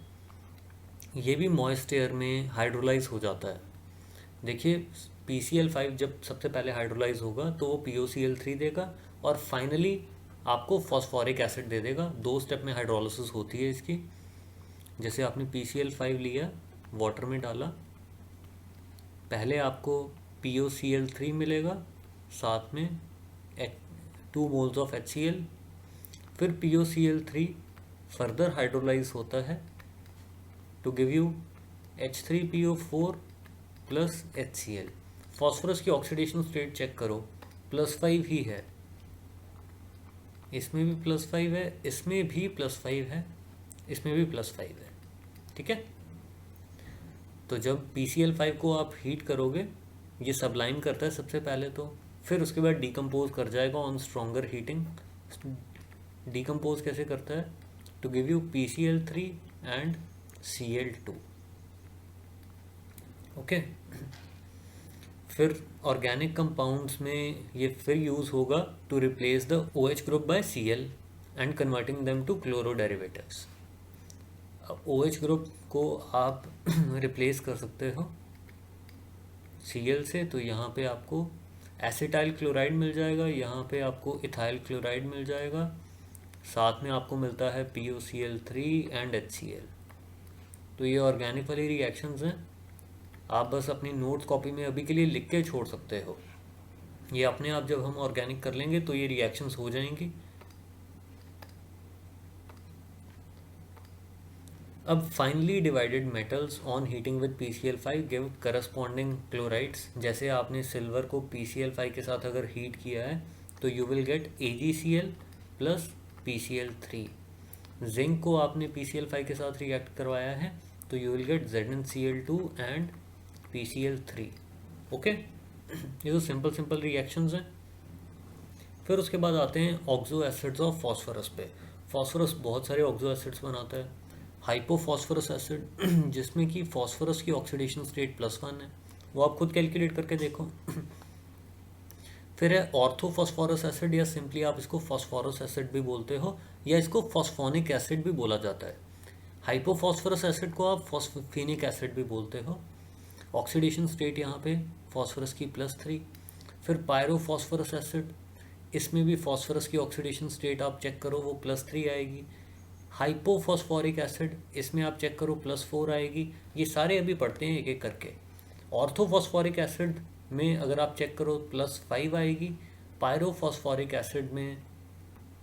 ये भी मॉइस्ट एयर में हाइड्रोलाइज हो जाता है। देखिए PCl5 जब सबसे पहले हाइड्रोलाइज होगा तो वो POCl3 देगा और फाइनली आपको फॉस्फोरिक एसिड दे देगा। 2 स्टेप में हाइड्रोलिसिस होती है इसकी। जैसे आपने PCl5 लिया, वाटर में डाला, पहले आपको POCl3 मिलेगा, साथ में 2 मोल्स ऑफ HCl। फिर POCl3 फर्दर हाइड्रोलाइज होता है to give you H3PO4 plus HCl। Phosphorus की ऑक्सीडेशन स्टेट चेक करो, +5 ही है, इसमें भी +5 है, इसमें भी +5 है, इसमें भी +5 है। ठीक है, तो जब PCl5 को आप हीट करोगे, ये सबलाइम करता है सबसे पहले तो, फिर उसके बाद डिकम्पोज कर जाएगा ऑन स्ट्रॉन्गर हीटिंग। डिकम्पोज कैसे करता है, to give you PCl3 and Cl2। ओके, फिर ऑर्गेनिक कंपाउंड्स में ये फिर यूज़ होगा to replace the OH group by Cl। And converting them to chloro derivatives. OH group को आप रिप्लेस कर सकते हो Cl से, तो यहाँ पे आपको एसिटाइल क्लोराइड मिल जाएगा, यहाँ पे आपको इथाइल क्लोराइड मिल जाएगा, साथ में आपको मिलता है POCl3 एंड HCl। तो ये ऑर्गेनिक वाली रिएक्शंस हैं, आप बस अपनी नोट्स कॉपी में अभी के लिए लिख के छोड़ सकते हो। ये अपने आप जब हम ऑर्गेनिक कर लेंगे तो ये रिएक्शंस हो जाएंगी। अब finally divided metals on heating with PCl5 give corresponding chlorides. जैसे आपने सिल्वर को PCl5 के साथ अगर हीट किया है तो you will get AgCl plus PCl3। Zinc को आपने PCl5 के साथ रिएक्ट करवाया है तो you will get ZnCl2 and PCl3। Okay, ये तो सिंपल सिंपल रिएक्शंस हैं। फिर उसके बाद आते हैं ऑक्सो एसिड्स ऑफ फॉस्फोरस पे। फॉस्फोरस बहुत सारे ऑक्सो एसिड्स बनाता है। हाइपोफॉस्फोरस एसिड जिसमें कि फॉस्फोरस की ऑक्सीडेशन स्टेट +1 है, वो आप खुद कैलकुलेट करके देखो। फिर है ऑर्थोफॉस्फोरस एसिड, या सिंपली आप इसको फॉस्फोरस एसिड भी बोलते हो, या इसको फॉस्फोनिक एसिड भी बोला जाता है। हाइपोफॉस्फोरस एसिड को आप फॉस्फेनिक एसिड भी बोलते हो। ऑक्सीडेशन स्टेट यहाँ पे फॉस्फोरस की +3। फिर पायरोफॉस्फोरस एसिड, इसमें भी फॉस्फोरस की ऑक्सीडेशन स्टेट आप चेक करो वो +3 आएगी। हाइपोफॉस्फोरिक एसिड, इसमें आप चेक करो +4 आएगी। ये सारे अभी पढ़ते हैं एक एक करके। ऑर्थोफॉस्फोरिक एसिड में अगर आप चेक करो +5 आएगी। पायरोफॉस्फोरिक एसिड में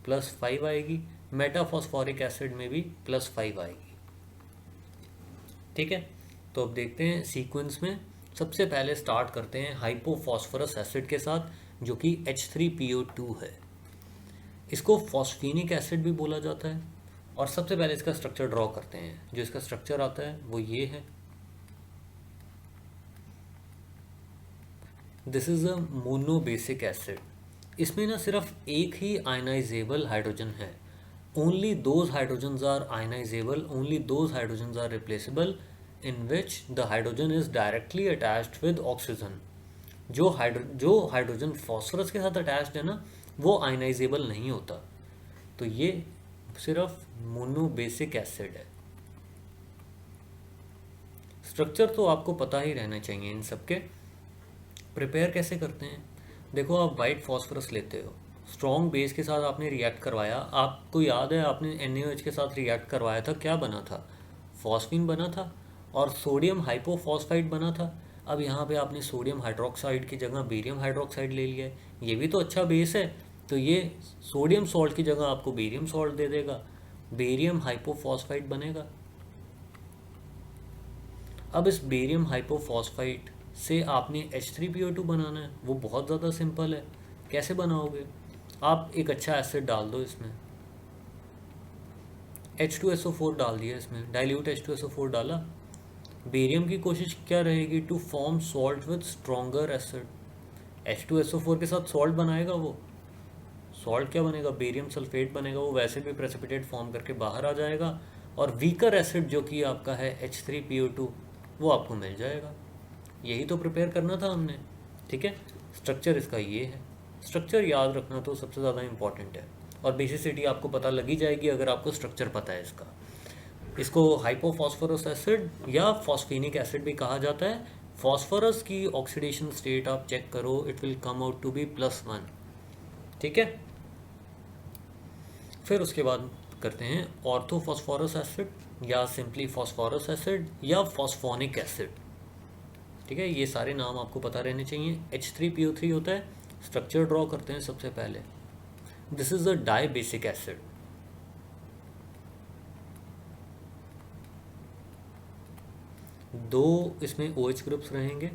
+5 आएगी। मेटाफॉस्फोरिक एसिड में भी +5 आएगी। ठीक है, तो अब देखते हैं सीक्वेंस में। सबसे पहले स्टार्ट करते हैं हाइपोफॉस्फोरस एसिड के साथ, जो कि H3PO2 है। इसको फॉस्फेनिक एसिड भी बोला जाता है। और सबसे पहले इसका स्ट्रक्चर ड्रॉ करते हैं। जो इसका स्ट्रक्चर आता है वो ये है। This is a monobasic acid. इसमें ना सिर्फ एक ही आयनाइजेबल हाइड्रोजन है। Only those hydrogens are ionisable, only those hydrogens are replaceable in which the hydrogen is directly attached with oxygen. जो हाइड्रोजन फॉस्फोरस के साथ अटैच्ड है ना, वो आयनाइजेबल नहीं होता। तो ये सिर्फ मोनोबेसिक एसिड है। स्ट्रक्चर तो आपको पता ही रहना चाहिए इन सब के। प्रिपेयर कैसे करते हैं, देखो आप वाइट फॉस्फोरस लेते हो, स्ट्रॉन्ग बेस के साथ आपने रिएक्ट करवाया। आपको याद है आपने NaOH के साथ रिएक्ट करवाया था, क्या बना था? फॉस्फीन बना था और सोडियम हाइपोफॉस्फाइड बना था। अब यहाँ पे आपने सोडियम हाइड्रोक्साइड की जगह बेरियम हाइड्रोक्साइड ले लिया है। ये भी तो अच्छा बेस है, तो ये सोडियम सॉल्ट की जगह आपको बेरियम सॉल्ट दे देगा, बेरियम हाइपोफॉस्फाइड बनेगा। अब इस बेरियम हाइपोफॉस्फाइड से आपने H3PO2 बनाना है। वो बहुत ज़्यादा सिंपल है। कैसे बनाओगे? आप एक अच्छा एसिड डाल दो इसमें, H2SO4 डाल दिया इसमें, डाइल्यूट H2SO4 डाला। बेरियम की कोशिश क्या रहेगी? To form salt with stronger acid. H2SO4 के साथ सॉल्ट बनाएगा वो, सॉल्ट क्या बनेगा? बेरियम सल्फेट बनेगा। वो वैसे भी प्रेसिपिटेट फॉर्म करके बाहर आ जाएगा और वीकर एसिड जो कि आपका है H3PO2 वो आपको मिल जाएगा। यही तो प्रिपेयर करना था हमने। ठीक है, स्ट्रक्चर इसका ये है। स्ट्रक्चर याद रखना तो सबसे ज़्यादा इंपॉर्टेंट है, और बेसिसिटी आपको पता लगी जाएगी अगर आपको स्ट्रक्चर पता है इसका। इसको हाइपोफॉस्फोरस एसिड या फॉस्फेनिक एसिड भी कहा जाता है। फॉस्फोरस की ऑक्सीडेशन स्टेट आप चेक करो, it will come out to be +1। ठीक है, फिर उसके बाद करते हैं ऑर्थोफॉस्फोरस एसिड या सिंपली फॉस्फोरस एसिड या फॉस्फोनिक एसिड। ठीक है, ये सारे नाम आपको पता रहने चाहिए। H3PO3 होता है। स्ट्रक्चर ड्रॉ करते हैं सबसे पहले। This is a die basic acid. दो इसमें OH ग्रुप्स रहेंगे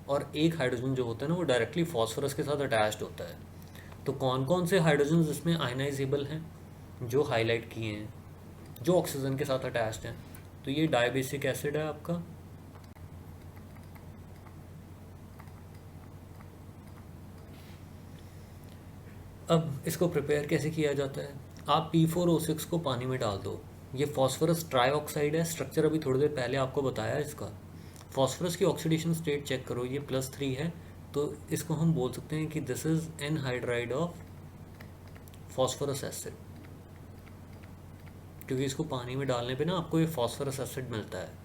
और एक हाइड्रोजन जो होता है ना वो डायरेक्टली फॉस्फोरस के साथ अटैच्ड होता है। तो कौन कौन से हाइड्रोजन इसमें आयनाइजेबल हैं जो हाईलाइट किए हैं, जो ऑक्सीजन के साथ अटैच्ड हैं? तो ये डाई बेसिक एसिड है आपका। अब इसको प्रिपेयर कैसे किया जाता है? आप P4O6 को पानी में डाल दो। ये फॉस्फोरस ट्राईऑक्साइड है। स्ट्रक्चर अभी थोड़ी देर पहले आपको बताया इसका। फॉस्फोरस की ऑक्सीडेशन स्टेट चेक करो, ये +3 है, तो इसको हम बोल सकते हैं कि this is anhydride of phosphorous acid. क्योंकि इसको पानी में डालने पे ना आपको ये फॉस्फोरस एसिड मिलता है।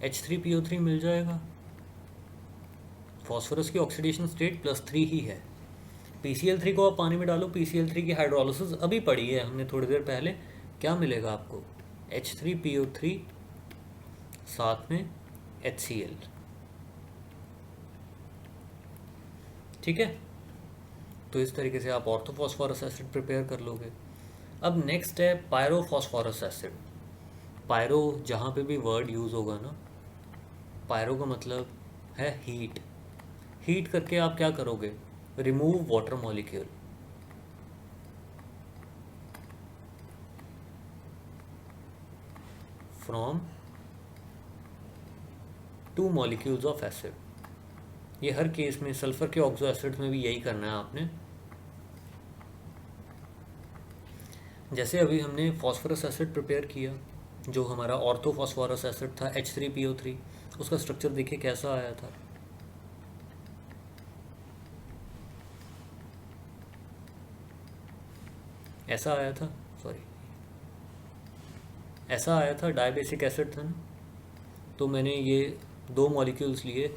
H3PO3 मिल जाएगा। फॉस्फोरस की ऑक्सीडेशन स्टेट +3 ही है। PCl3 को आप पानी में डालो, PCl3 की हाइड्रोलिसिस अभी पढ़ी है हमने थोड़ी देर पहले। क्या मिलेगा आपको? H3PO3 साथ में HCl। ठीक है, तो इस तरीके से आप ऑर्थोफॉस्फोरस एसिड प्रिपेयर कर लोगे। अब नेक्स्ट है पायरोफॉस्फोरस एसिड। पायरो जहाँ पे भी वर्ड यूज़ होगा ना, पायरो का मतलब है हीट। हीट करके आप क्या करोगे? Remove water molecule. From 2 molecules of acid. ये हर केस में सल्फर के ऑक्सो एसिड में भी यही करना है आपने। जैसे अभी हमने फॉस्फोरस एसिड प्रिपेयर किया, जो हमारा ऑर्थोफॉस्फोरस एसिड था H3PO3, उसका स्ट्रक्चर देखिए कैसा आया था। ऐसा आया था, सॉरी ऐसा आया था, डाइबेसिक एसिड था ना। तो मैंने ये 2 मॉलिक्यूल्स लिए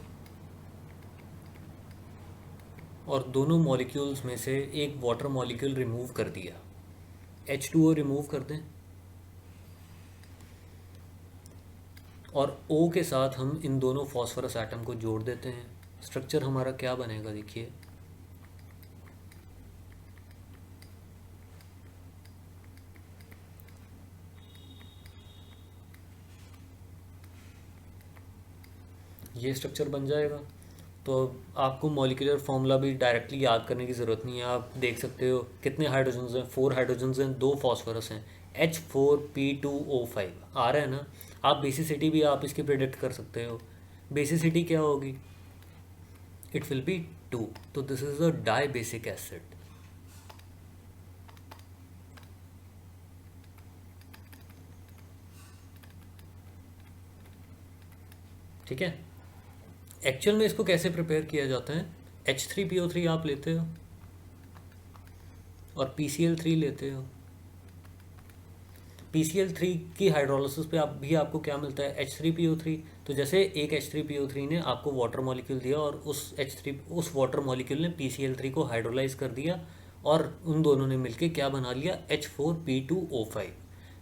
और दोनों मॉलिक्यूल्स में से एक वाटर मॉलिक्यूल रिमूव कर दिया। H2O रिमूव कर दें और O के साथ हम इन दोनों फॉस्फोरस एटम को जोड़ देते हैं। स्ट्रक्चर हमारा क्या बनेगा देखिए। ये स्ट्रक्चर बन जाएगा। तो आपको मॉलिक्यूलर फार्मूला भी डायरेक्टली याद करने की ज़रूरत नहीं है। आप देख सकते हो कितने हाइड्रोजन्स हैं, 4 हाइड्रोजन्स हैं, 2 फॉस्फोरस हैं। H4P2O5 आ रहा है ना। आप बेसिसिटी भी आप इसकी प्रिडिक्ट कर सकते हो। बेसिसिटी क्या होगी? It will be 2। तो this is a die basic acid. ठीक है, एक्चुअल में इसको कैसे प्रिपेयर किया जाता है? H3PO3 आप लेते हो और PCl3 लेते हो। PCl3 की हाइड्रोलिसिस पे आप भी आपको क्या मिलता है? H3PO3। तो जैसे एक H3PO3 ने आपको वाटर मॉलिक्यूल दिया और उस वाटर मॉलिक्यूल ने PCl3 को हाइड्रोलाइज कर दिया और उन दोनों ने मिलके क्या बना लिया? H4P2O5,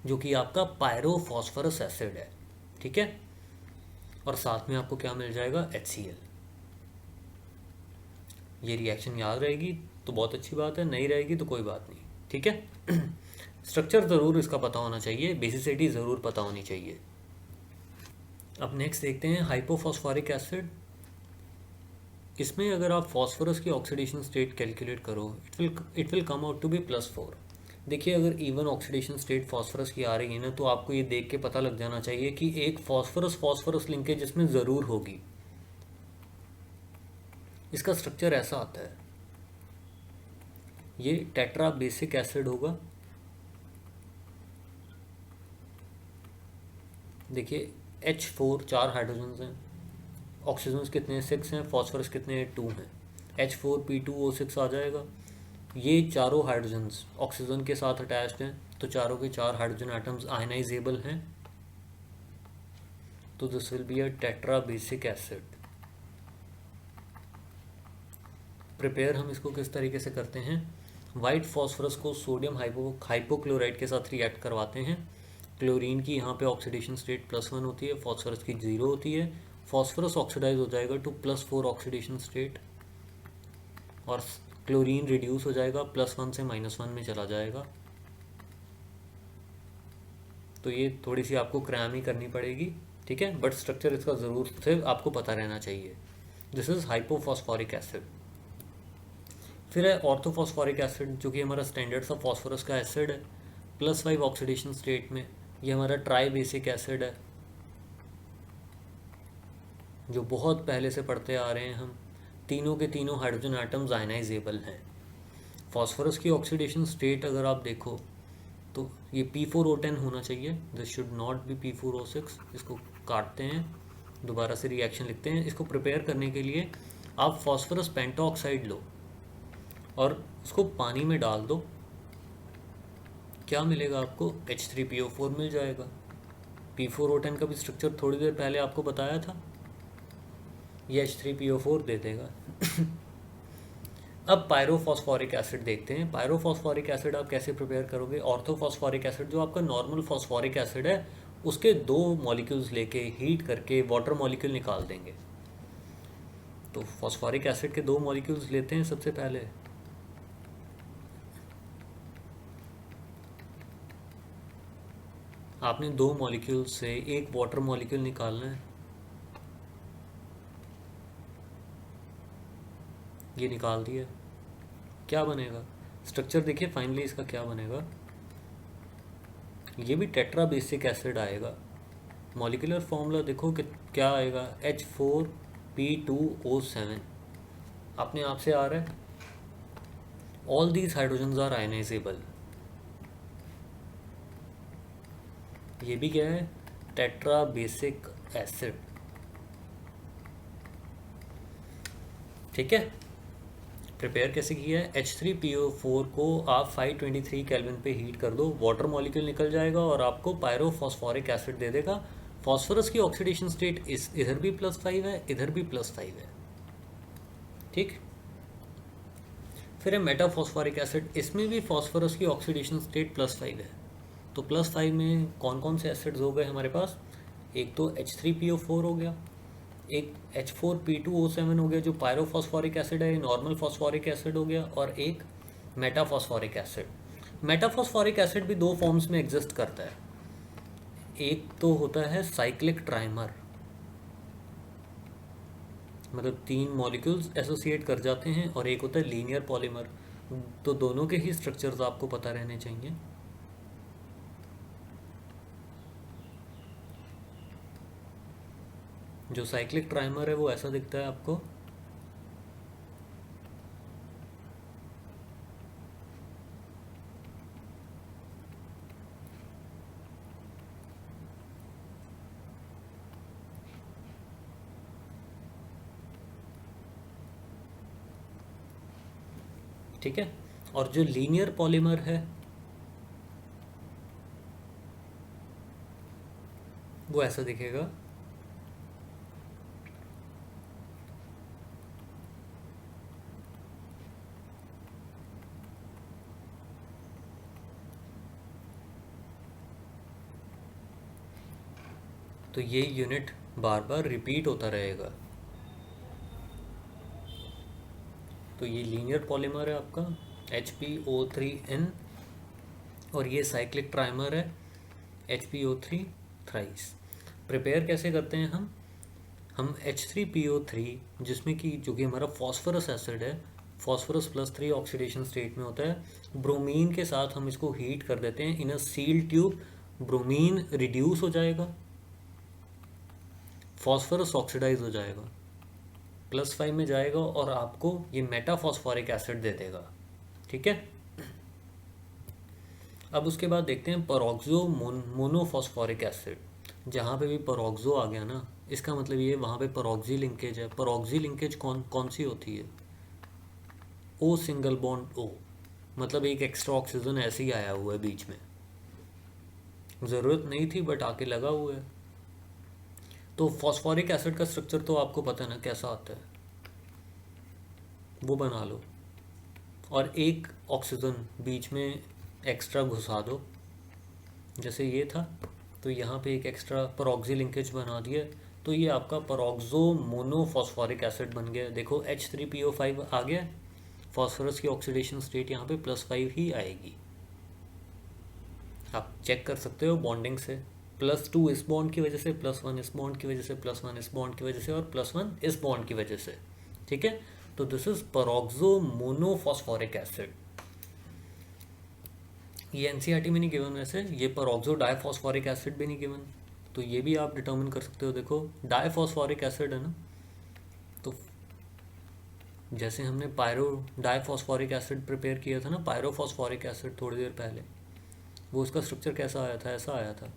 जो कि आपका पायरोफॉस्फोरस एसिड है। ठीक है, और साथ में आपको क्या मिल जाएगा? HCl। ये रिएक्शन याद रहेगी तो बहुत अच्छी बात है, नहीं रहेगी तो कोई बात नहीं। ठीक है, स्ट्रक्चर ज़रूर इसका पता होना चाहिए, बेसिसिटी ज़रूर पता होनी चाहिए। अब नेक्स्ट देखते हैं हाइपोफॉस्फोरिक एसिड। इसमें अगर आप फॉस्फोरस की ऑक्सीडेशन स्टेट कैलकुलेट करो, it will come out to be +4। देखिए, अगर इवन ऑक्सीडेशन स्टेट फॉस्फोरस की आ रही है ना, तो आपको ये देख के पता लग जाना चाहिए कि एक फॉस्फोरस फॉस्फोरस लिंकेज इसमें ज़रूर होगी। इसका स्ट्रक्चर ऐसा आता है, ये टेट्रा बेसिक एसिड होगा। देखिए H4 4 हाइड्रोजन्स हैं, ऑक्सीजन्स कितने हैं? 6 हैं, फॉस्फोरस कितने हैं? 2 हैं। H4P2O6 आ जाएगा। ये चारों हाइड्रोजन्स ऑक्सीजन के साथ अटैच्ड हैं, तो चारों के 4 हाइड्रोजन एटम्स आयनाइजेबल हैं। तो this will be a tetra basic acid. Prepare हम इसको किस तरीके से करते हैं? वाइट फॉस्फोरस को सोडियम हाइपोक्लोराइड के साथ रिएक्ट करवाते हैं। क्लोरीन की यहाँ पे ऑक्सीडेशन स्टेट +1 होती है, फॉस्फोरस की 0 होती है। फॉस्फोरस ऑक्सीडाइज हो जाएगा टू +4 ऑक्सीडेशन स्टेट और क्लोरीन रिड्यूस हो जाएगा, +1 से -1 में चला जाएगा। तो ये थोड़ी सी आपको क्रैम ही करनी पड़ेगी, ठीक है, बट स्ट्रक्चर इसका ज़रूर से आपको पता रहना चाहिए। This is hypophosphoric acid. फिर है ऑर्थोफॉस्फोरिक एसिड, जो कि हमारा स्टैंडर्ड सा फॉस्फोरस का एसिड है, +5 ऑक्सीडेशन स्टेट में। ये हमारा ट्राई बेसिक एसिड है, जो बहुत पहले से पढ़ते आ रहे हैं हम। तीनों के तीनों हाइड्रोजन एटम्स आयनाइजेबल हैं। फॉस्फोरस की ऑक्सीडेशन स्टेट अगर आप देखो तो ये P4O10 होना चाहिए, this should not be P4O6। इसको काटते हैं, दोबारा से रिएक्शन लिखते हैं। इसको प्रिपेयर करने के लिए आप फॉस्फोरस पेंटॉक्साइड लो। और उसको पानी में डाल दो, क्या मिलेगा आपको? H3PO4 मिल जाएगा। P4O10 का भी स्ट्रक्चर थोड़ी देर पहले आपको बताया था, ये H3PO4 दे देगा। अब पायरोफॉस्फोरिक एसिड देखते हैं। पायरोफॉस्फोरिक एसिड आप कैसे प्रिपेयर करोगे? ऑर्थोफॉस्फोरिक एसिड जो आपका नॉर्मल फॉस्फोरिक एसिड है उसके 2 मॉलिक्यूल्स लेके हीट करके वाटर मॉलिक्यूल निकाल देंगे। तो फॉस्फोरिक एसिड के 2 मॉलिक्यूल्स लेते हैं सबसे पहले। आपने 2 मॉलिक्यूल से एक वाटर मॉलिक्यूल निकालना है, ये निकाल दिया। क्या बनेगा? स्ट्रक्चर देखिए फाइनली इसका क्या बनेगा। ये भी टेट्रा बेसिक एसिड आएगा। मॉलिक्यूलर फॉर्मूला देखो कि क्या आएगा, H4P2O7 अपने आप से आ रहा है। All these hydrogens are ionizable. ये भी क्या है? Tetra basic acid. ठीक है, प्रिपेयर कैसे किया है? H3PO4 को आप 523 केल्विन पे हीट कर दो, वाटर मॉलिक्यूल निकल जाएगा और आपको पायरोफॉस्फोरिक एसिड दे देगा। फॉस्फोरस की ऑक्सीडेशन स्टेट इधर भी +5 है, इधर भी +5 है। ठीक, फिर है मेटाफॉस्फोरिक एसिड, इसमें भी फॉस्फोरस की ऑक्सीडेशन स्टेट +5 है। तो +5 में कौन कौन से एसिड्स हो गए हमारे पास? एक तो H3PO4 हो गया, एक H4P2O7 हो गया जो पायरोफॉस्फोरिक एसिड है, नॉर्मल फॉस्फोरिक एसिड हो गया, और एक मेटाफॉस्फोरिक एसिड। मेटाफॉस्फोरिक एसिड भी 2 फॉर्म्स में एग्जिस्ट करता है। एक तो होता है साइक्लिक ट्राइमर, मतलब 3 मॉलिक्यूल्स एसोसिएट कर जाते हैं, और एक होता है लीनियर पॉलीमर। तो दोनों के ही स्ट्रक्चर्स आपको पता रहने चाहिए। जो साइक्लिक ट्राइमर है वो ऐसा दिखता है आपको। ठीक है, और जो लीनियर पॉलीमर है वो ऐसा दिखेगा। तो ये यूनिट बार बार रिपीट होता रहेगा। तो ये लीनियर पॉलीमर है आपका HPO3N, और ये साइक्लिक ट्राइमर है HPO3 थ्राइस। प्रिपेयर कैसे करते हैं हम H3PO3 जिसमें कि जो कि हमारा फॉस्फोरस एसिड है, फॉस्फोरस +3 ऑक्सीडेशन स्टेट में होता है, ब्रोमीन के साथ हम इसको हीट कर देते हैं in a seal tube. Bromine reduce हो जाएगा, फॉस्फोरस ऑक्सीडाइज हो जाएगा, +5 में जाएगा और आपको ये मेटाफॉस्फोरिक एसिड दे देगा। ठीक है, अब उसके बाद देखते हैं परोक्सो मोनोफॉस्फोरिक एसिड। जहाँ पे भी परोक्सो आ गया ना, इसका मतलब ये वहाँ पे परोक्सी लिंकेज है। परोक्सी लिंकेज कौन कौन सी होती है? O सिंगल बॉन्ड O, मतलब एक एक्स्ट्रा ऑक्सीजन ऐसे ही आया हुआ है बीच में, ज़रूरत नहीं थी बट आके लगा हुआ है। तो फॉस्फोरिक एसिड का स्ट्रक्चर तो आपको पता है ना कैसा आता है, वो बना लो और एक ऑक्सीजन बीच में एक्स्ट्रा घुसा दो, जैसे ये था। तो यहाँ पे एक एक्स्ट्रा परोक्सी लिंकेज बना दिया, तो ये आपका परोक्सो मोनोफॉस्फोरिक एसिड बन गया। देखो H3PO5 आ गया, फॉस्फोरस की ऑक्सीडेशन स्टेट यहाँ पे +5 ही आएगी। आप चेक कर सकते हो बॉन्डिंग से, +2 इस बॉन्ड की वजह से, +1 इस बॉन्ड की वजह से, +1 इस बॉन्ड की वजह से, और +1 इस बॉन्ड की वजह से। ठीक है, तो दिस इज परोक्सो मोनोफॉस्फोरिक एसिड। ये एनसीईआरटी में नहीं गिवन, वैसे ये परोक्सो डाइफॉस्फोरिक एसिड भी नहीं गिवन, तो ये भी आप डिटर्मिन कर सकते हो। देखो डाइफॉस्फोरिक एसिड है ना, तो जैसे हमने पायरो डाइफॉस्फोरिक एसिड प्रिपेयर किया था ना, पायरोफॉस्फोरिक एसिड थोड़ी देर पहले, वो उसका स्ट्रक्चर कैसा आया था? ऐसा आया था।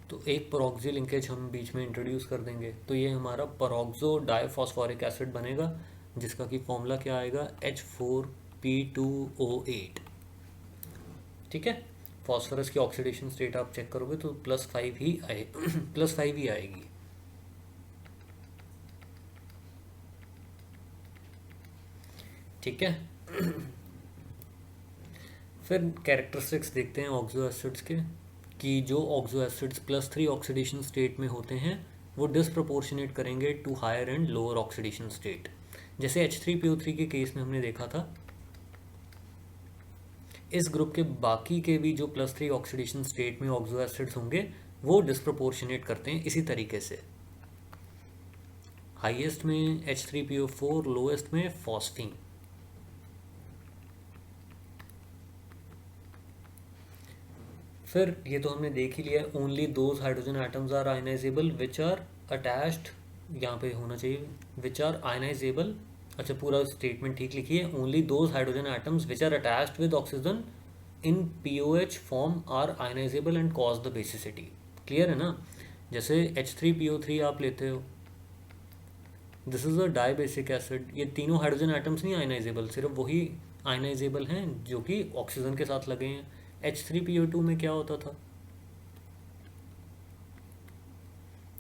तो एक परऑक्सी लिंकेज हम बीच में इंट्रोड्यूस कर देंगे, तो ये हमारा परऑक्सो डाइफॉस्फोरिक एसिड बनेगा, जिसका कि फॉर्मूला क्या आएगा, H4P2O8। ठीक है, फॉस्फोरस की ऑक्सीडेशन स्टेट आप चेक करोगे तो +5 ही आए +5 ही आएगी। ठीक है। फिर कैरेक्टरिस्टिक्स देखते हैं ऑक्सो एसिड्स के, कि जो ऑक्सो एसिड्स +3 ऑक्सीडेशन स्टेट में होते हैं वो डिसप्रपोर्शनेट करेंगे to higher and lower oxidation state. जैसे H3PO3 के केस में हमने देखा था, इस ग्रुप के बाकी के भी जो +3 ऑक्सीडेशन स्टेट में ऑक्सो एसिड्स होंगे वो डिसप्रपोर्शनेट करते हैं इसी तरीके से। हाईएस्ट में H3PO4, लोएस्ट में फॉस्फीन। फिर ये तो हमने देख ही लिया, only those hydrogen atoms are ionizable which are attached, यहाँ पे होना चाहिए विच आर आयनाइजेबल। अच्छा, पूरा स्टेटमेंट ठीक लिखिए, only those hydrogen atoms which are attached with oxygen in POH form are ionizable and cause the basicity. Clear है ना? जैसे H3PO3 आप लेते हो, this is a die basic acid, ये तीनों हाइड्रोजन एटम्स नहीं आयनाइजेबल, सिर्फ वही आयनाइजेबल हैं जो कि ऑक्सीजन के साथ लगे हैं। H3PO2 में क्या होता था,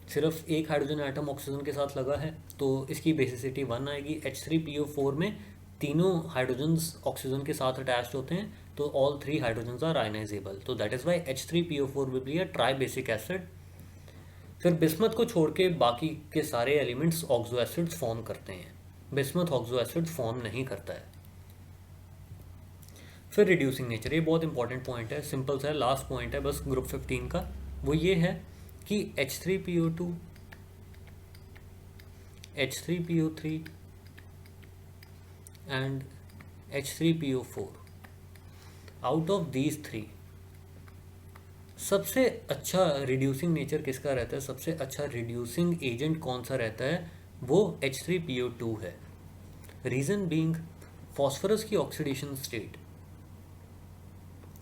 सिर्फ एक हाइड्रोजन एटम ऑक्सीजन के साथ लगा है तो इसकी बेसिसिटी 1 आएगी। H3PO4 में तीनों हाइड्रोजन्स ऑक्सीजन के साथ अटैच्ड होते हैं तो ऑल 3 हाइड्रोजन्स आर आयनाइजेबल, तो that is why H3PO4 will be a tri basic acid. फिर बिस्मथ को छोड़ के बाकी के सारे एलिमेंट्स ऑक्सो एसिड्स फॉर्म करते हैं, बिस्मथ ऑक्सो एसिड्स फॉर्म नहीं करता है। फिर रिड्यूसिंग नेचर, ये बहुत इंपॉर्टेंट पॉइंट है, सिंपल सा है, लास्ट पॉइंट है बस ग्रुप 15 का, वो ये है कि H3PO2, H3PO3 and H3PO4, out of these 3 सबसे अच्छा रिड्यूसिंग नेचर किसका रहता है, सबसे अच्छा रिड्यूसिंग एजेंट कौन सा रहता है, वो H3PO2 है। रीज़न बीइंग फॉस्फोरस की ऑक्सीडेशन स्टेट,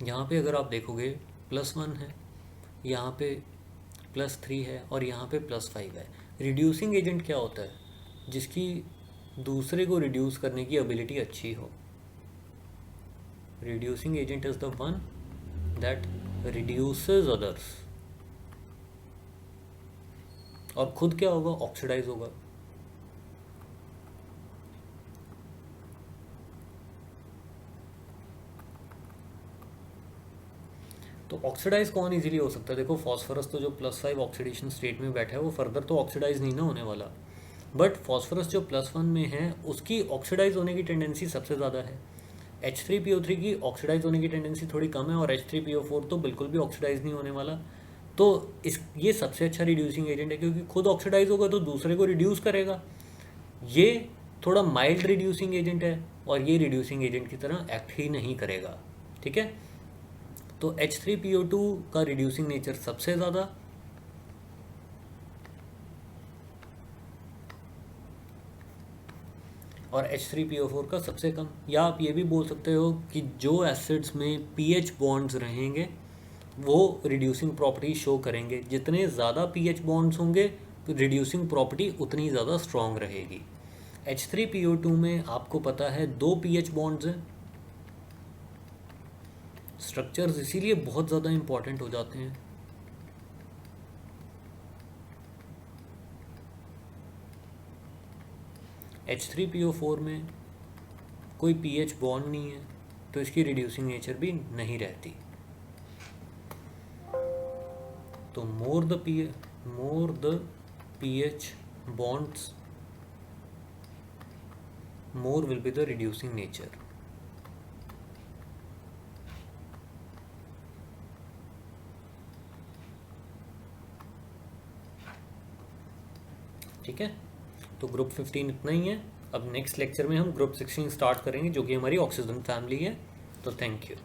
यहाँ पे अगर आप देखोगे +1 है, यहाँ पे +3 है और यहाँ पे +5 है। रिड्यूसिंग एजेंट क्या होता है, जिसकी दूसरे को रिड्यूस करने की एबिलिटी अच्छी हो। Reducing agent is the one that reduces others, और खुद क्या होगा, ऑक्सीडाइज होगा। तो ऑक्सीडाइज कौन इजीली हो सकता है, देखो फॉस्फोरस तो जो +5 ऑक्सीडेशन स्टेट में बैठा है वो फर्दर तो ऑक्सीडाइज नहीं ना होने वाला, बट फॉस्फोरस जो +1 में है उसकी ऑक्सीडाइज होने की टेंडेंसी सबसे ज़्यादा है। H3PO3 की ऑक्सीडाइज होने की टेंडेंसी थोड़ी कम है और H3PO4 तो बिल्कुल भी ऑक्सीडाइज नहीं होने वाला। तो ये सबसे अच्छा रिड्यूसिंग एजेंट है, क्योंकि खुद ऑक्सीडाइज होगा तो दूसरे को रिड्यूस करेगा। ये थोड़ा माइल्ड रिड्यूसिंग एजेंट है और ये रिड्यूसिंग एजेंट की तरह एक्ट ही नहीं करेगा। ठीक है, तो H3PO2 का रिड्यूसिंग नेचर सबसे ज़्यादा, और H3PO4 का सबसे कम। या आप ये भी बोल सकते हो कि जो एसिड्स में pH बॉन्ड्स रहेंगे वो रिड्यूसिंग प्रॉपर्टी शो करेंगे, जितने ज़्यादा pH बॉन्ड्स होंगे तो रिड्यूसिंग प्रॉपर्टी उतनी ज़्यादा स्ट्रॉन्ग रहेगी। H3PO2 में आपको पता है 2 pH बॉन्ड्स हैं, स्ट्रक्चर्स इसीलिए बहुत ज़्यादा इंपॉर्टेंट हो जाते हैं। H3PO4 में कोई pH बॉन्ड नहीं है तो इसकी रिड्यूसिंग नेचर भी नहीं रहती। तो more the pH bonds, more will be the reducing nature. ठीक है, तो ग्रुप 15 इतना ही है। अब नेक्स्ट लेक्चर में हम ग्रुप 16 स्टार्ट करेंगे जो कि हमारी ऑक्सीजन फैमिली है। तो थैंक यू।